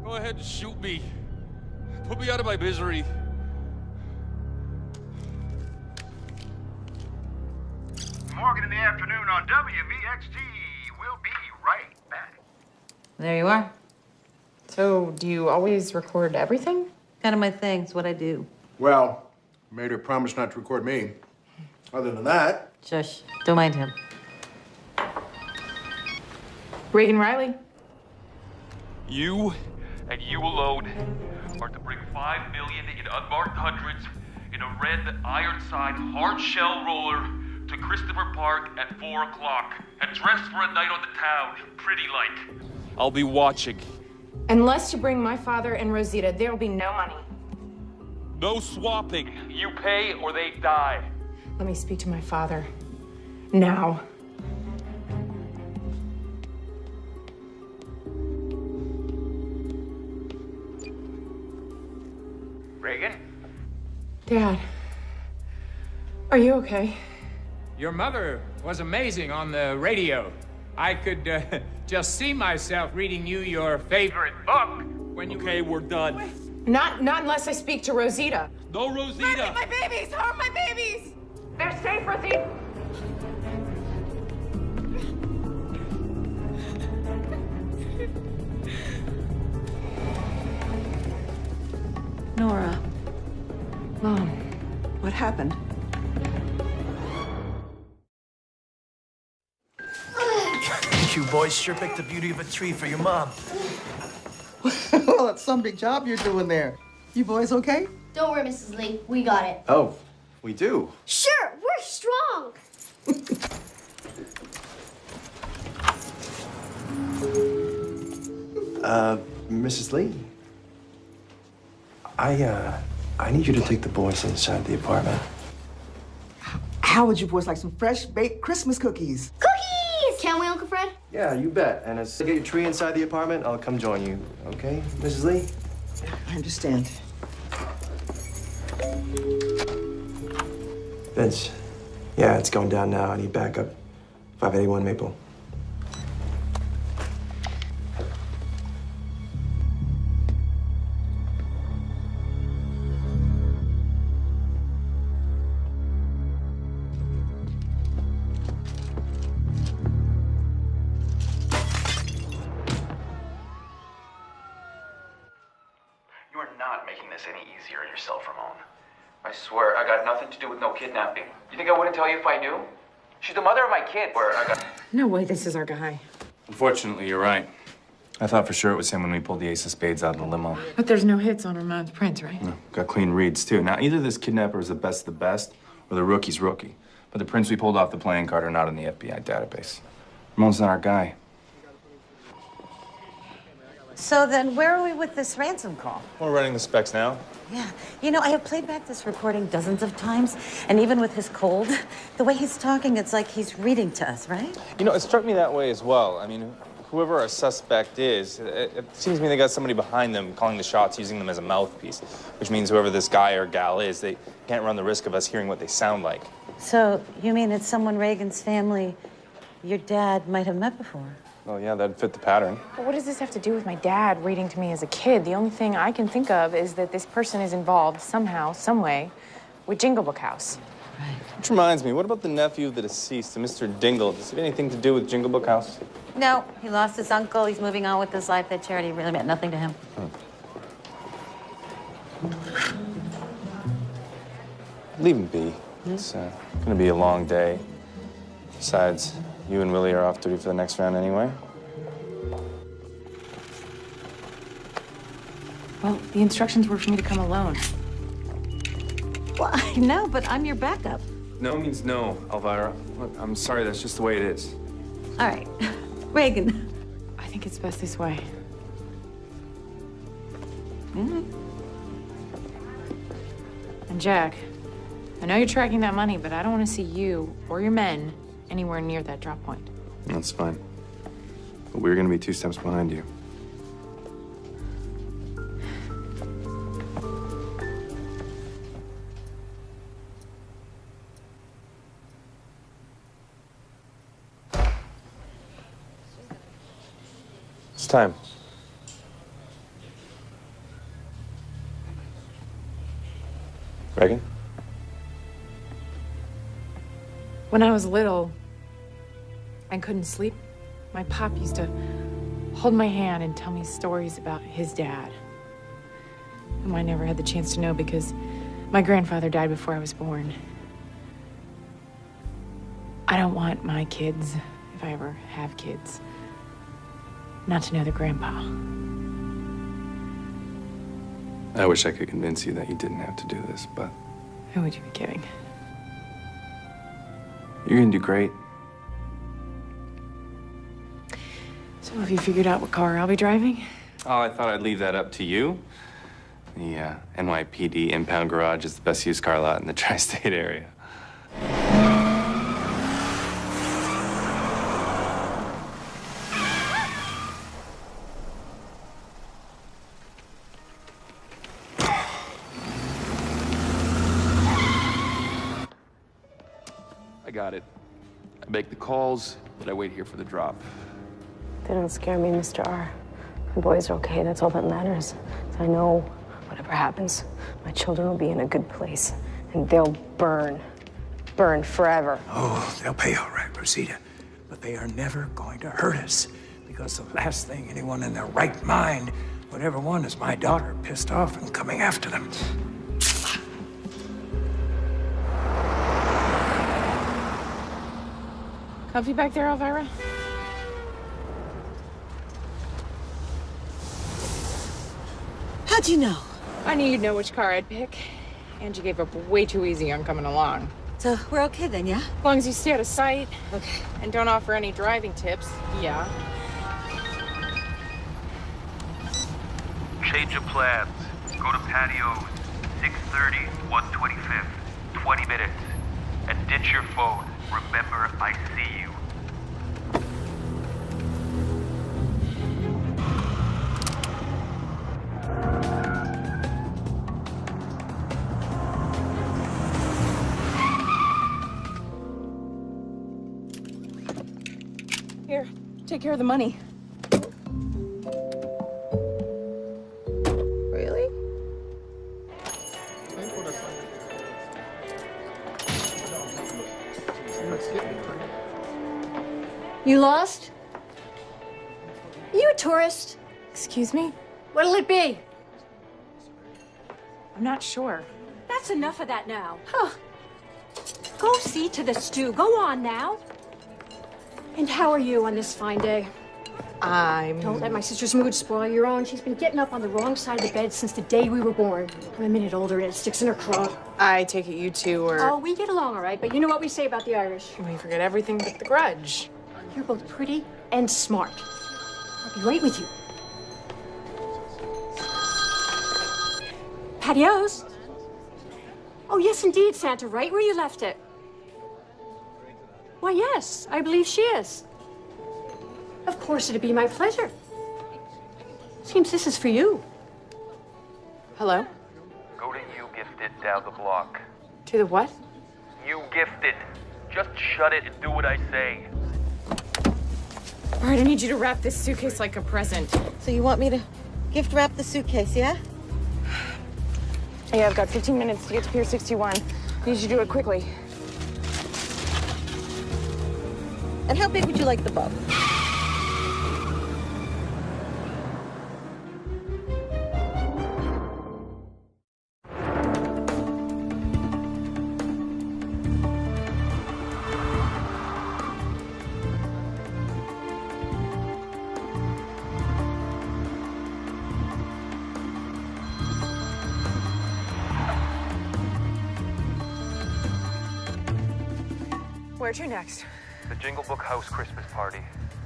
Go ahead and shoot me. Put me out of my misery. Morgan in the afternoon on WVXT. We'll be right back. There you are. So, do you always record everything? Kind of my thing. It's what I do. Well, made her promise not to record me. Other than that... Shush. Don't mind him. Reagan Riley. You and you alone are to bring $5 million in unmarked hundreds in a red iron-side hard shell roller to Christopher Park at 4 o'clock and dress for a night on the town, pretty like. I'll be watching. Unless you bring my father and Rosita, there'll be no money. No swapping. You pay or they die. Let me speak to my father. Now. Reagan? Dad, are you okay? Your mother was amazing on the radio. I could just see myself reading you your favorite book when you... Okay, we're done. Not unless I speak to Rosita. No, Rosita! My babies! How are my babies? They're safe, Rosita. Nora. Mom. What happened? You boys sure picked the beauty of a tree for your mom. Well, it's some big job you're doing there. You boys okay? Don't worry, Mrs. Lee. We got it. Oh, we do? Sure, we're strong. Mrs. Lee. I need you to take the boys inside the apartment. How would you boys like some fresh baked Christmas cookies? Cookies! Can we, Uncle Fred? Yeah, you bet. And as I get your tree inside the apartment, I'll come join you. Okay, Mrs. Lee? I understand. Vince. Yeah, it's going down now. I need backup. 581 Maple. I swear, I got nothing to do with no kidnapping. You think I wouldn't tell you if I knew? She's the mother of my kids. No way this is our guy. Unfortunately, you're right. I thought for sure it was him when we pulled the ace of spades out of the limo. But there's no hits on Ramon's prints, right? No, got clean reads, too. Now, either this kidnapper is the best of the best, or the rookie's rookie. But the prints we pulled off the playing card are not in the FBI database. Ramon's not our guy. So then where are we with this ransom call? We're running the specs now. Yeah. You know, I have played back this recording dozens of times, and even with his cold, the way he's talking, it's like he's reading to us, right? You know, it struck me that way as well. I mean, whoever our suspect is, it seems to me they got somebody behind them calling the shots, using them as a mouthpiece, which means whoever this guy or gal is, they can't run the risk of us hearing what they sound like. So you mean it's someone Reagan's family your dad might have met before? Well, yeah, that'd fit the pattern. But what does this have to do with my dad reading to me as a kid? The only thing I can think of is that this person is involved somehow, some way, with Jingle Book House. Which reminds me, what about the nephew of the deceased, Mr. Dingle? Does he have anything to do with Jingle Book House? No, he lost his uncle. He's moving on with his life. That charity really meant nothing to him. Leave him be. It's gonna be a long day. Besides, you and Willie are off duty for the next round anyway. Well, the instructions were for me to come alone. Well, I know, but I'm your backup. No means no, Elvira. Look, I'm sorry, that's just the way it is. All right. Reagan. I think it's best this way. Mm-hmm. And Jack, I know you're tracking that money, but I don't want to see you or your men anywhere near that drop point. That's fine. But we're gonna be 2 steps behind you. It's time. Reagan? When I was little and couldn't sleep, my pop used to hold my hand and tell me stories about his dad, whom I never had the chance to know because my grandfather died before I was born. I don't want my kids, if I ever have kids, not to know their grandpa. I wish I could convince you that you didn't have to do this, but Who would you be kidding? you're gonna do great. So have you figured out what car I'll be driving? Oh, I thought I'd leave that up to you. The NYPD impound garage is the best used car lot in the tri-state area. I got it. I make the calls, but I wait here for the drop. They don't scare me, Mr. R. My boys are okay. That's all that matters. So I know whatever happens, my children will be in a good place. And they'll burn forever. Oh, they'll pay all right, Rosita. But they are never going to hurt us. Because the last thing anyone in their right mind would ever want is my daughter pissed off and coming after them. Comfy back there, Elvira? How'd you know? I knew you'd know which car I'd pick. And you gave up way too easy on coming along. So we're okay then, yeah? As long as you stay out of sight. Okay. And don't offer any driving tips. Yeah. Change of plans. Go to patios. 6:30, 125th. 20 minutes. And ditch your phone. Remember, I see you. Here, take care of the money. Really? You lost? You a tourist? Excuse me? What'll it be? I'm not sure. That's enough of that now. Huh. Go see to the stew. Go on now. And how are you on this fine day? Don't let my sister's mood spoil your own. She's been getting up on the wrong side of the bed since the day we were born. I'm a minute older and it sticks in her craw. I take it you two are... Oh, we get along all right, but you know what we say about the Irish. We forget everything but the grudge. You're both pretty and smart. I'll be right with you. Patios? Oh, yes, indeed, Santa. Right where you left it. Why, yes, I believe she is. Of course, it'd be my pleasure. Seems this is for you. Hello? Go to You Gifted down the block. To the what? You Gifted. Just shut it and do what I say. All right, I need you to wrap this suitcase like a present. So you want me to gift wrap the suitcase, yeah? Yeah, I've got 15 minutes to get to Pier 61. I need you to do it quickly. And how big would you like the boat? Where to next? The Jingle Book House Christmas party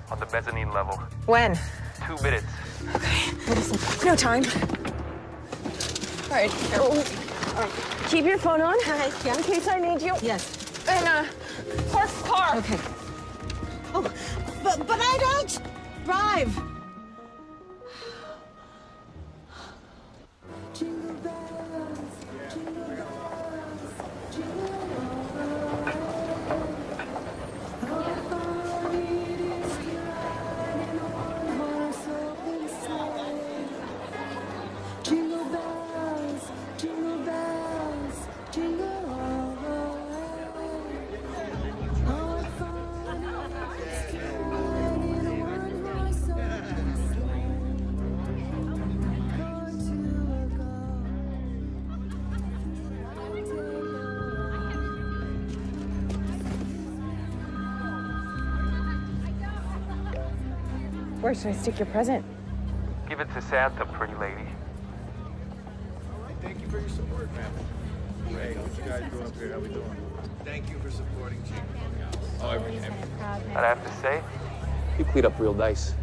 on the mezzanine level. When? 2 minutes. No time. All right. All right. Keep your phone on. All right, yeah. In case I need you. Yes. And, park the car. Okay. Oh, but I don't drive. Where should I stick your present? Give it to Santa, pretty lady. Thank you for your support, man. Hey, what you guys doing up here? How we doing? Thank you for supporting Jingle Book House. Oh, every time. That I have to say? You cleaned up real nice.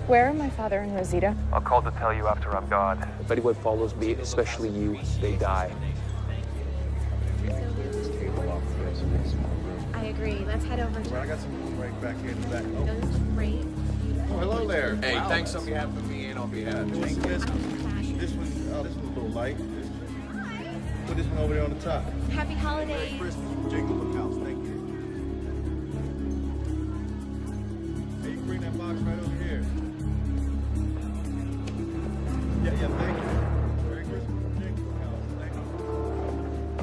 Where are my father and Rosita? I'll call to tell you after I'm gone. If anyone follows me, especially you, they die. I agree. Let's head over. Well, I got some room right back here in the back. Oh, Those great. oh hello there. Hey, Wow. thanks on behalf of me and on behalf of This one's a little light. Put this one over there on the top. Happy holidays. Christmas, Jingle Book House. Thank you. Hey, you can bring that box right over here. Yeah, thank you. Merry Christmas, Jingle Book House. Thank you.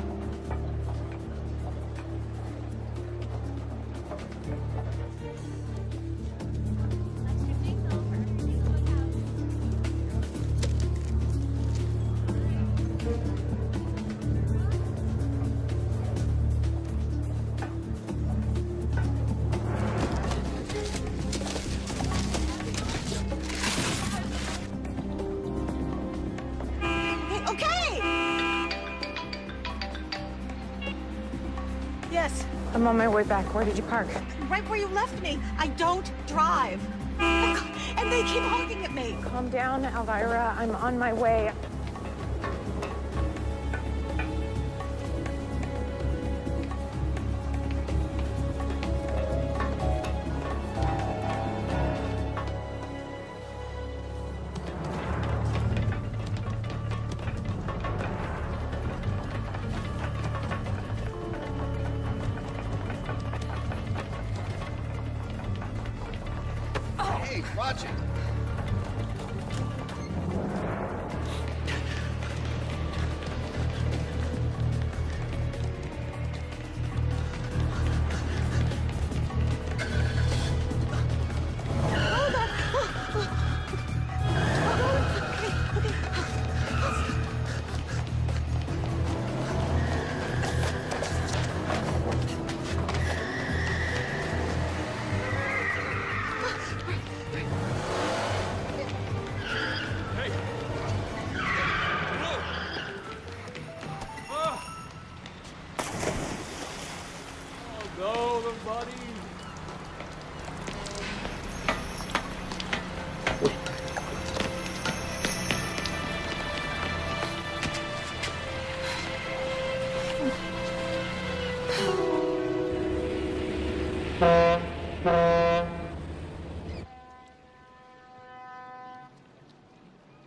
Yes, I'm on my way back. Where did you park? right where you left me. I don't drive. And they keep honking at me. Calm down, Elvira. I'm on my way. Hey, watch it.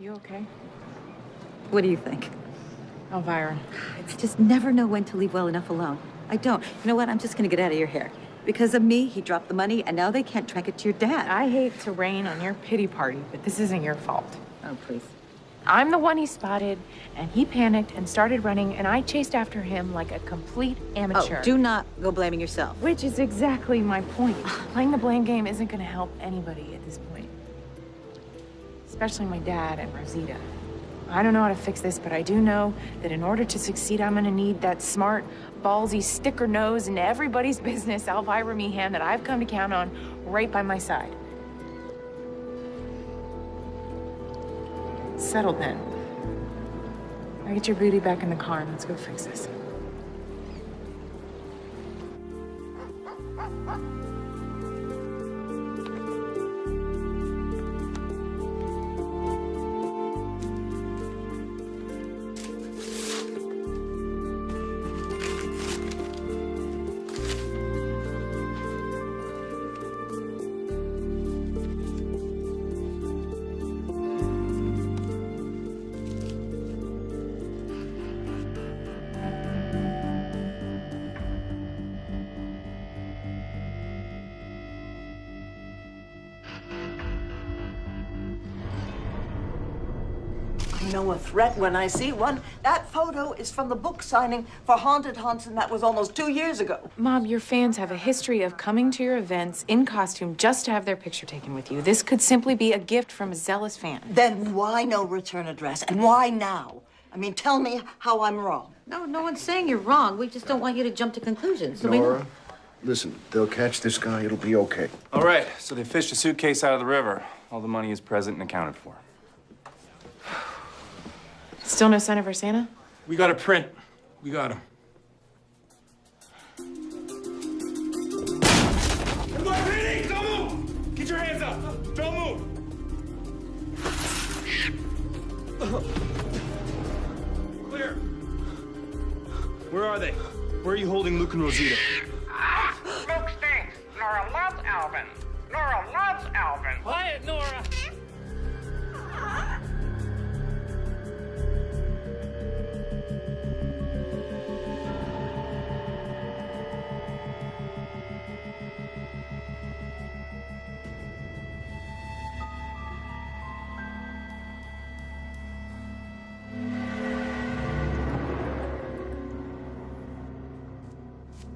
You okay? What do you think? Elvira. I just never know when to leave well enough alone. I don't. You know what? I'm just gonna get out of your hair. Because of me, he dropped the money, and now they can't track it to your dad. I hate to rain on your pity party, but this isn't your fault. Oh, please. I'm the one he spotted, and he panicked and started running, and I chased after him like a complete amateur. Oh, do not go blaming yourself. Which is exactly my point. Playing the blame game isn't gonna help anybody at this point. Especially my dad and Rosita. I don't know how to fix this, but I do know that in order to succeed, I'm gonna need that smart, ballsy, sticker nose in everybody's business Elvira Meehan that I've come to count on right by my side. Settled then. Now get your booty back in the car and let's go fix this. I know a threat when I see one. That photo is from the book signing for Haunted Haunts, and that was almost 2 years ago. Mom, your fans have a history of coming to your events in costume just to have their picture taken with you. This could simply be a gift from a zealous fan. Then why no return address? And why now? I mean, tell me how I'm wrong. No, no one's saying you're wrong. We just don't want you to jump to conclusions. So Nora, listen, they'll catch this guy. It'll be okay. All right, so they fished a suitcase out of the river. All the money is present and accounted for. Still no sign of our Santa? We got a print. We got him. NYPD, don't move! Get your hands up! Don't move! Clear. Where are they? Where are you holding Luke and Rosita? Luke stinks. Nora loves Alvin. Nora loves Alvin. Quiet, Nora!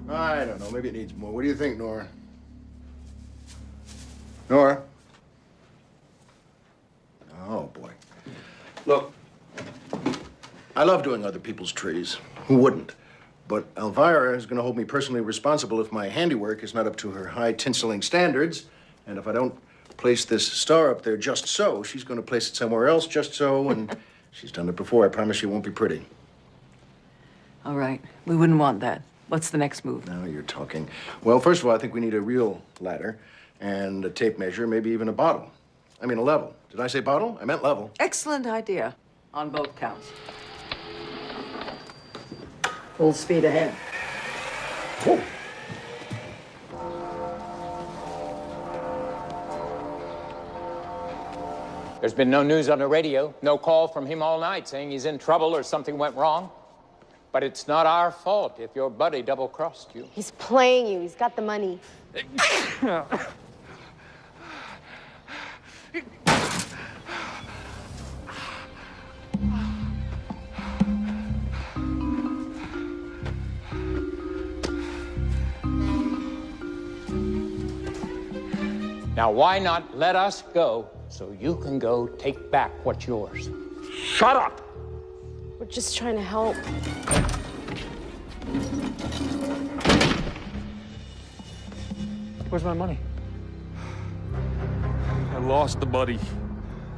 I don't know. Maybe it needs more. What do you think, Nora? Nora? Oh, boy. Look, I love doing other people's trees. Who wouldn't? But Elvira is going to hold me personally responsible if my handiwork is not up to her high tinseling standards. And if I don't place this star up there just so, she's going to place it somewhere else just so. And she's done it before. I promise she won't be pretty. All right. We wouldn't want that. What's the next move? Now you're talking. Well, first of all, I think we need a real ladder and a tape measure, maybe even a bottle. I mean, a level. Did I say bottle? I meant level. Excellent idea on both counts. Full speed ahead. Whoa. There's been no news on the radio, no call from him all night saying he's in trouble or something went wrong. But it's not our fault if your buddy double-crossed you. He's playing you. He's got the money. Now, why not let us go so you can go take back what's yours? Shut up! We're just trying to help. Where's my money? I lost the buddy,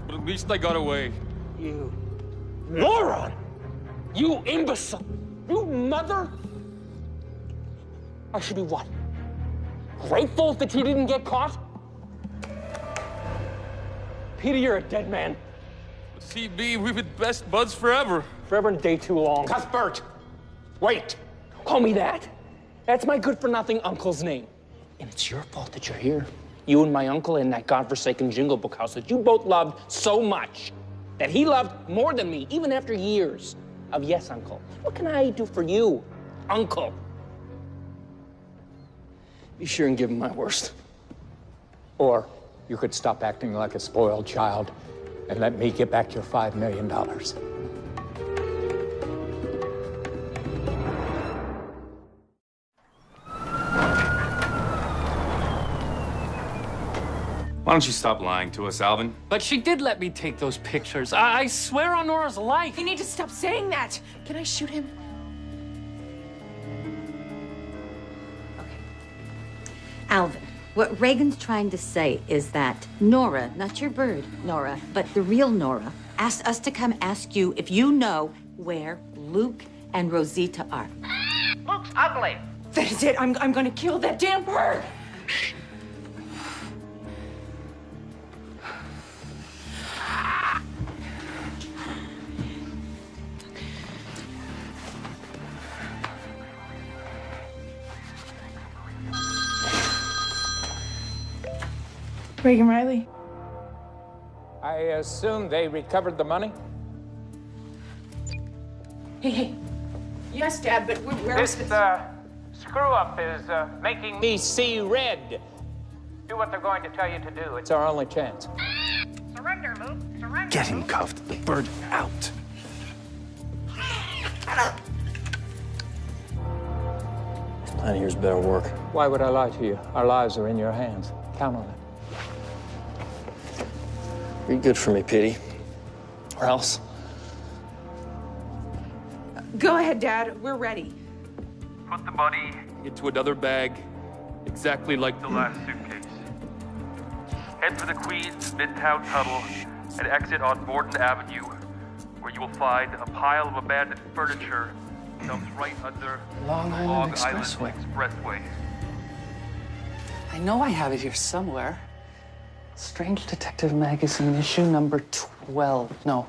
but at least I got away. You moron! You imbecile! You mother! I should be what? Grateful that you didn't get caught? Peter, you're a dead man. CB, we've been best buds forever. Forever and a day too long. Cuthbert! Wait! Don't call me that. That's my good-for-nothing uncle's name. And it's your fault that you're here. You and my uncle in that godforsaken Jingle Book house that you both loved so much. that he loved more than me, even after years of yes, uncle. What can I do for you, uncle? Be sure and give him my worst. Or you could stop acting like a spoiled child and let me get back your $5 million. Why don't you stop lying to us, Alvin? But she did let me take those pictures. I swear on Nora's life. You need to stop saying that. Can I shoot him? Alvin, what Reagan's trying to say is that Nora, not your bird, Nora, but the real Nora, asked us to come ask you if you know where Luke and Rosita are. Luke's ugly. That is it. I'm gonna kill that damn bird. Reagan Riley. I assume they recovered the money? Hey. Yes, Dad, but where is this? Screw-up is making me see red. Do what they're going to tell you to do. It's our only chance. Surrender, Luke. Surrender. Get him cuffed. The bird out. This plan here's better work. Why would I lie to you? Our lives are in your hands. Count on it. Be good for me, Petey. Or else. Go ahead, Dad. We're ready. Put the money into another bag, exactly like the last suitcase. Head for the Queens Midtown Tunnel and exit on Borden Avenue, where you will find a pile of abandoned furniture dumped right under Long the Island Long Expressway. Island Expressway. I know I have it here somewhere. Strange Detective Magazine, issue number 12. No,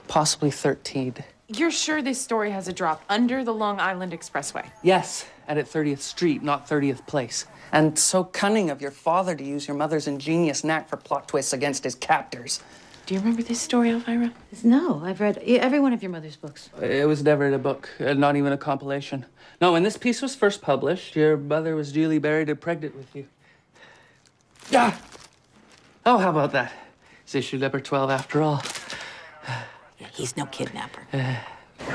possibly 13. You're sure this story has a drop under the Long Island Expressway? Yes, and at 30th Street, not 30th Place. And so cunning of your father to use your mother's ingenious knack for plot twists against his captors. Do you remember this story, Elvira? No, I've read every one of your mother's books. It was never in a book, not even a compilation. No, when this piece was first published, your mother was duly buried and pregnant with you. Ah! Oh, how about that? It's issue number 12 after all. He's no kidnapper.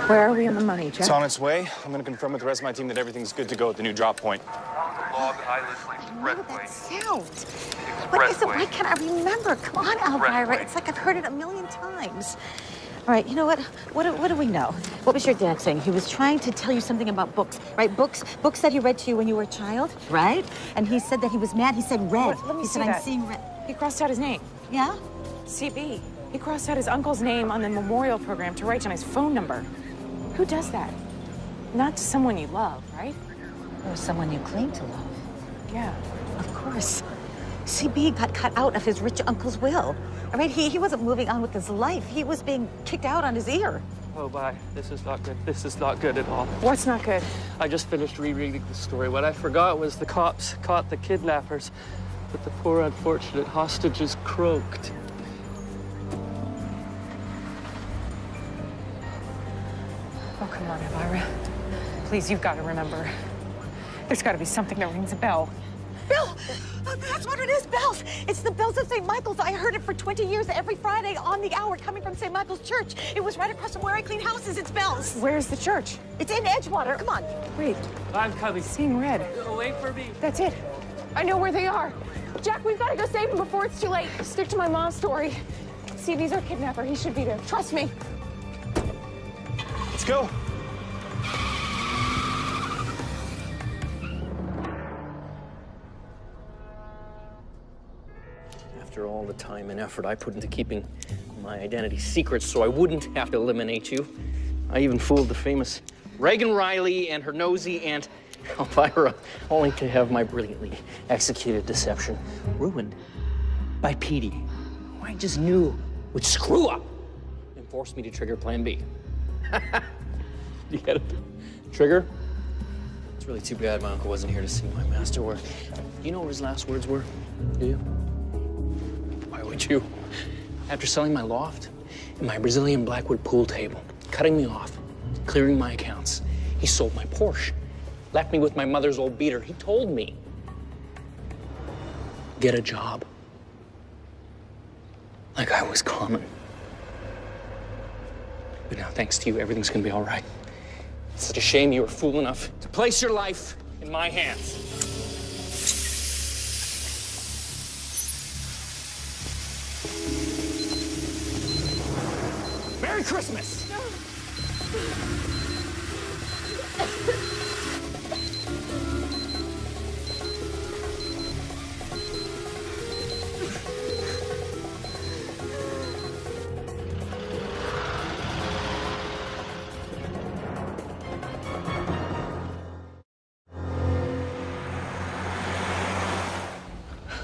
Where are we on the money, Jeff? It's on its way. I'm going to confirm with the rest of my team that everything's good to go at the new drop point. Long Island Expressway. Sound. What is it? Why can't I remember? Come on, Elvira. It's like I've heard it a million times. All right, you know what? What do we know? What was your dad saying? He was trying to tell you something about books, right? Books that he read to you when you were a child, right? And he said that he was mad. He said red. Let me he see said, that. I'm seeing red. He crossed out his name. Yeah? CB. He crossed out his uncle's name on the memorial program to write down his phone number. Who does that? Not to someone you love, right? Or someone you claim to love. Yeah. Of course. CB got cut out of his rich uncle's will. I mean, he wasn't moving on with his life. He was being kicked out on his ear. Oh, bye. This is not good. This is not good at all. What's not good? I just finished rereading the story. What I forgot was the cops caught the kidnappers, but the poor unfortunate hostages croaked. Oh, come on, Elvira. Please, you've got to remember. There's got to be something that rings a bell. Bill! Oh, that's what it is, bells. It's the bells of St. Michael's. I heard it for 20 years every Friday on the hour coming from St. Michael's Church. It was right across from where I clean houses. It's bells. Where's the church? It's in Edgewater. Come on. Wait. I'm coming. Seeing red. Wait for me. That's it. I know where they are. Jack, we've got to go save him before it's too late. Stick to my mom's story. CB's our kidnapper. He should be there. Trust me. Let's go. After all the time and effort I put into keeping my identity secret so I wouldn't have to eliminate you, I even fooled the famous Reagan Riley and her nosy aunt Elvira, only to have my brilliantly executed deception ruined by Petey, who I just knew would screw up and force me to trigger Plan B. You get it? Trigger? It's really too bad my uncle wasn't here to see my masterwork. Do you know what his last words were? Do you? Why would you? After selling my loft my Brazilian Blackwood pool table, cutting me off, clearing my accounts. He sold my Porsche, left me with my mother's old beater. He told me, get a job. Like I was common. But now, thanks to you, everything's gonna be all right. It's such a shame you were fool enough to place your life in my hands. Merry Christmas!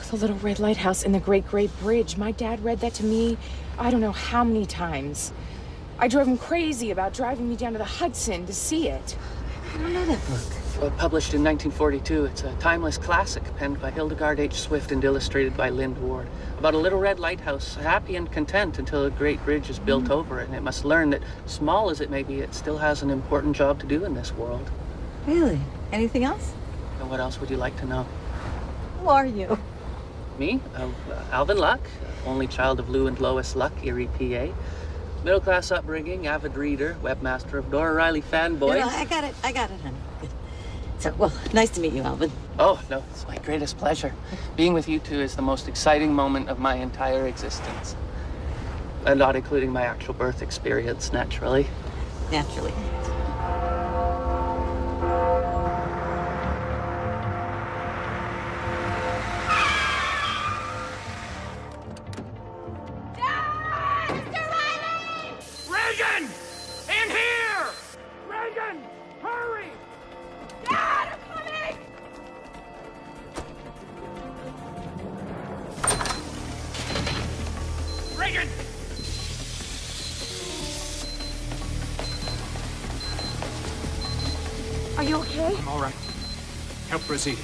The little red lighthouse and the Great Gray Bridge. My dad read that to me, I don't know how many times. I drove him crazy about driving me down to the Hudson to see it. I don't know that book. Well, published in 1942, it's a timeless classic penned by Hildegard H. Swift and illustrated by Lind Ward. About a little red lighthouse, happy and content until a great bridge is built over it, and it must learn that, small as it may be, it still has an important job to do in this world. Really? Anything else? And what else would you like to know? Who are you? Me? Alvin Luck, only child of Lou and Lois Luck, Erie, PA. Middle-class upbringing, avid reader, webmaster of Dora Riley fanboys. You know, I got it, honey. Good. So, well, nice to meet you, Alvin. Oh, no, it's my greatest pleasure. Being with you two is the most exciting moment of my entire existence. And not including my actual birth experience, naturally. Naturally. Reagan! In here! Reagan! Hurry! Dad, I'm coming! Reagan! Are you okay? All right. Help Rosita.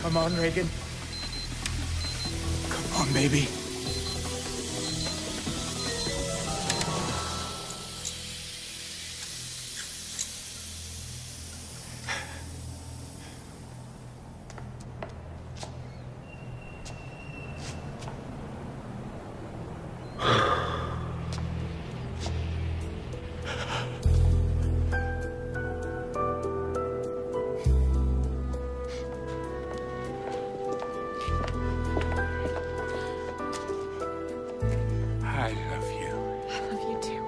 Come on, Reagan. Come on, baby. I love you. I love you too.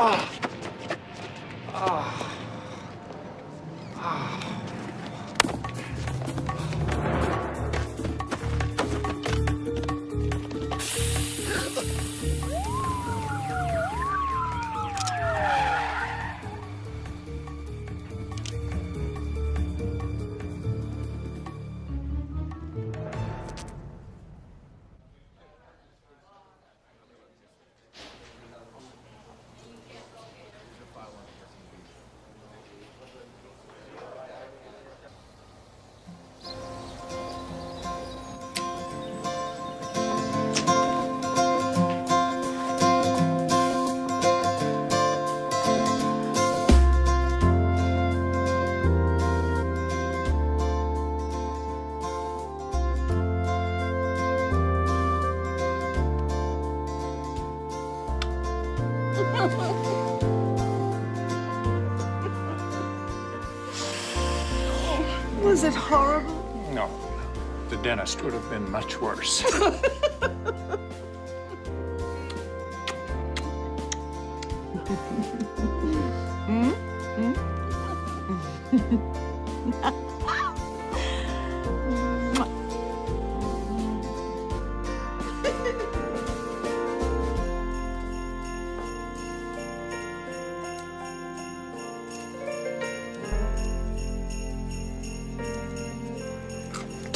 Ah. Ah. Ah. Was it horrible? No. The dentist would have been much worse.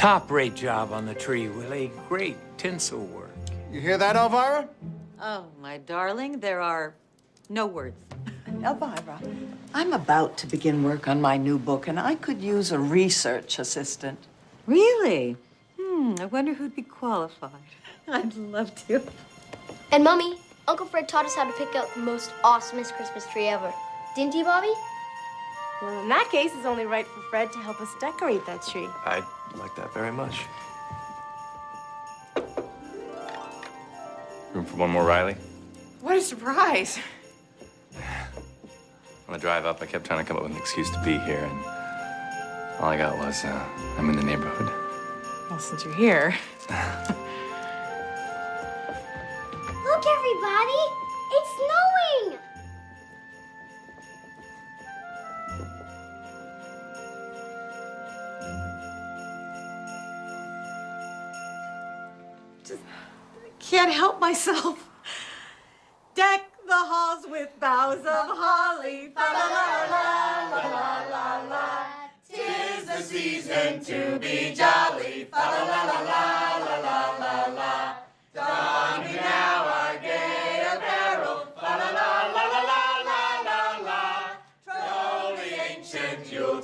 top-rate job on the tree with a great tinsel work. You hear that, Elvira? Oh, my darling, there are no words. Elvira, I'm about to begin work on my new book, and I could use a research assistant. Really? I wonder who'd be qualified. I'd love to. And Mommy, Uncle Fred taught us how to pick out the most awesomest Christmas tree ever. Didn't he, Bobby? Well, in that case, it's only right for Fred to help us decorate that tree. I'd like that very much. Room for one more Riley? What a surprise. On the drive up, I kept trying to come up with an excuse to be here, and all I got was, I'm in the neighborhood. Well, since you're here. Look, everybody! It's snowing! Can't help myself. Deck the halls with boughs of holly. Fa la la la la la la. 'Tis the season to be jolly. Fa la la la la la la la la. Don we now our gay apparel. Fa la la la la la la la la. Troll the ancient Yule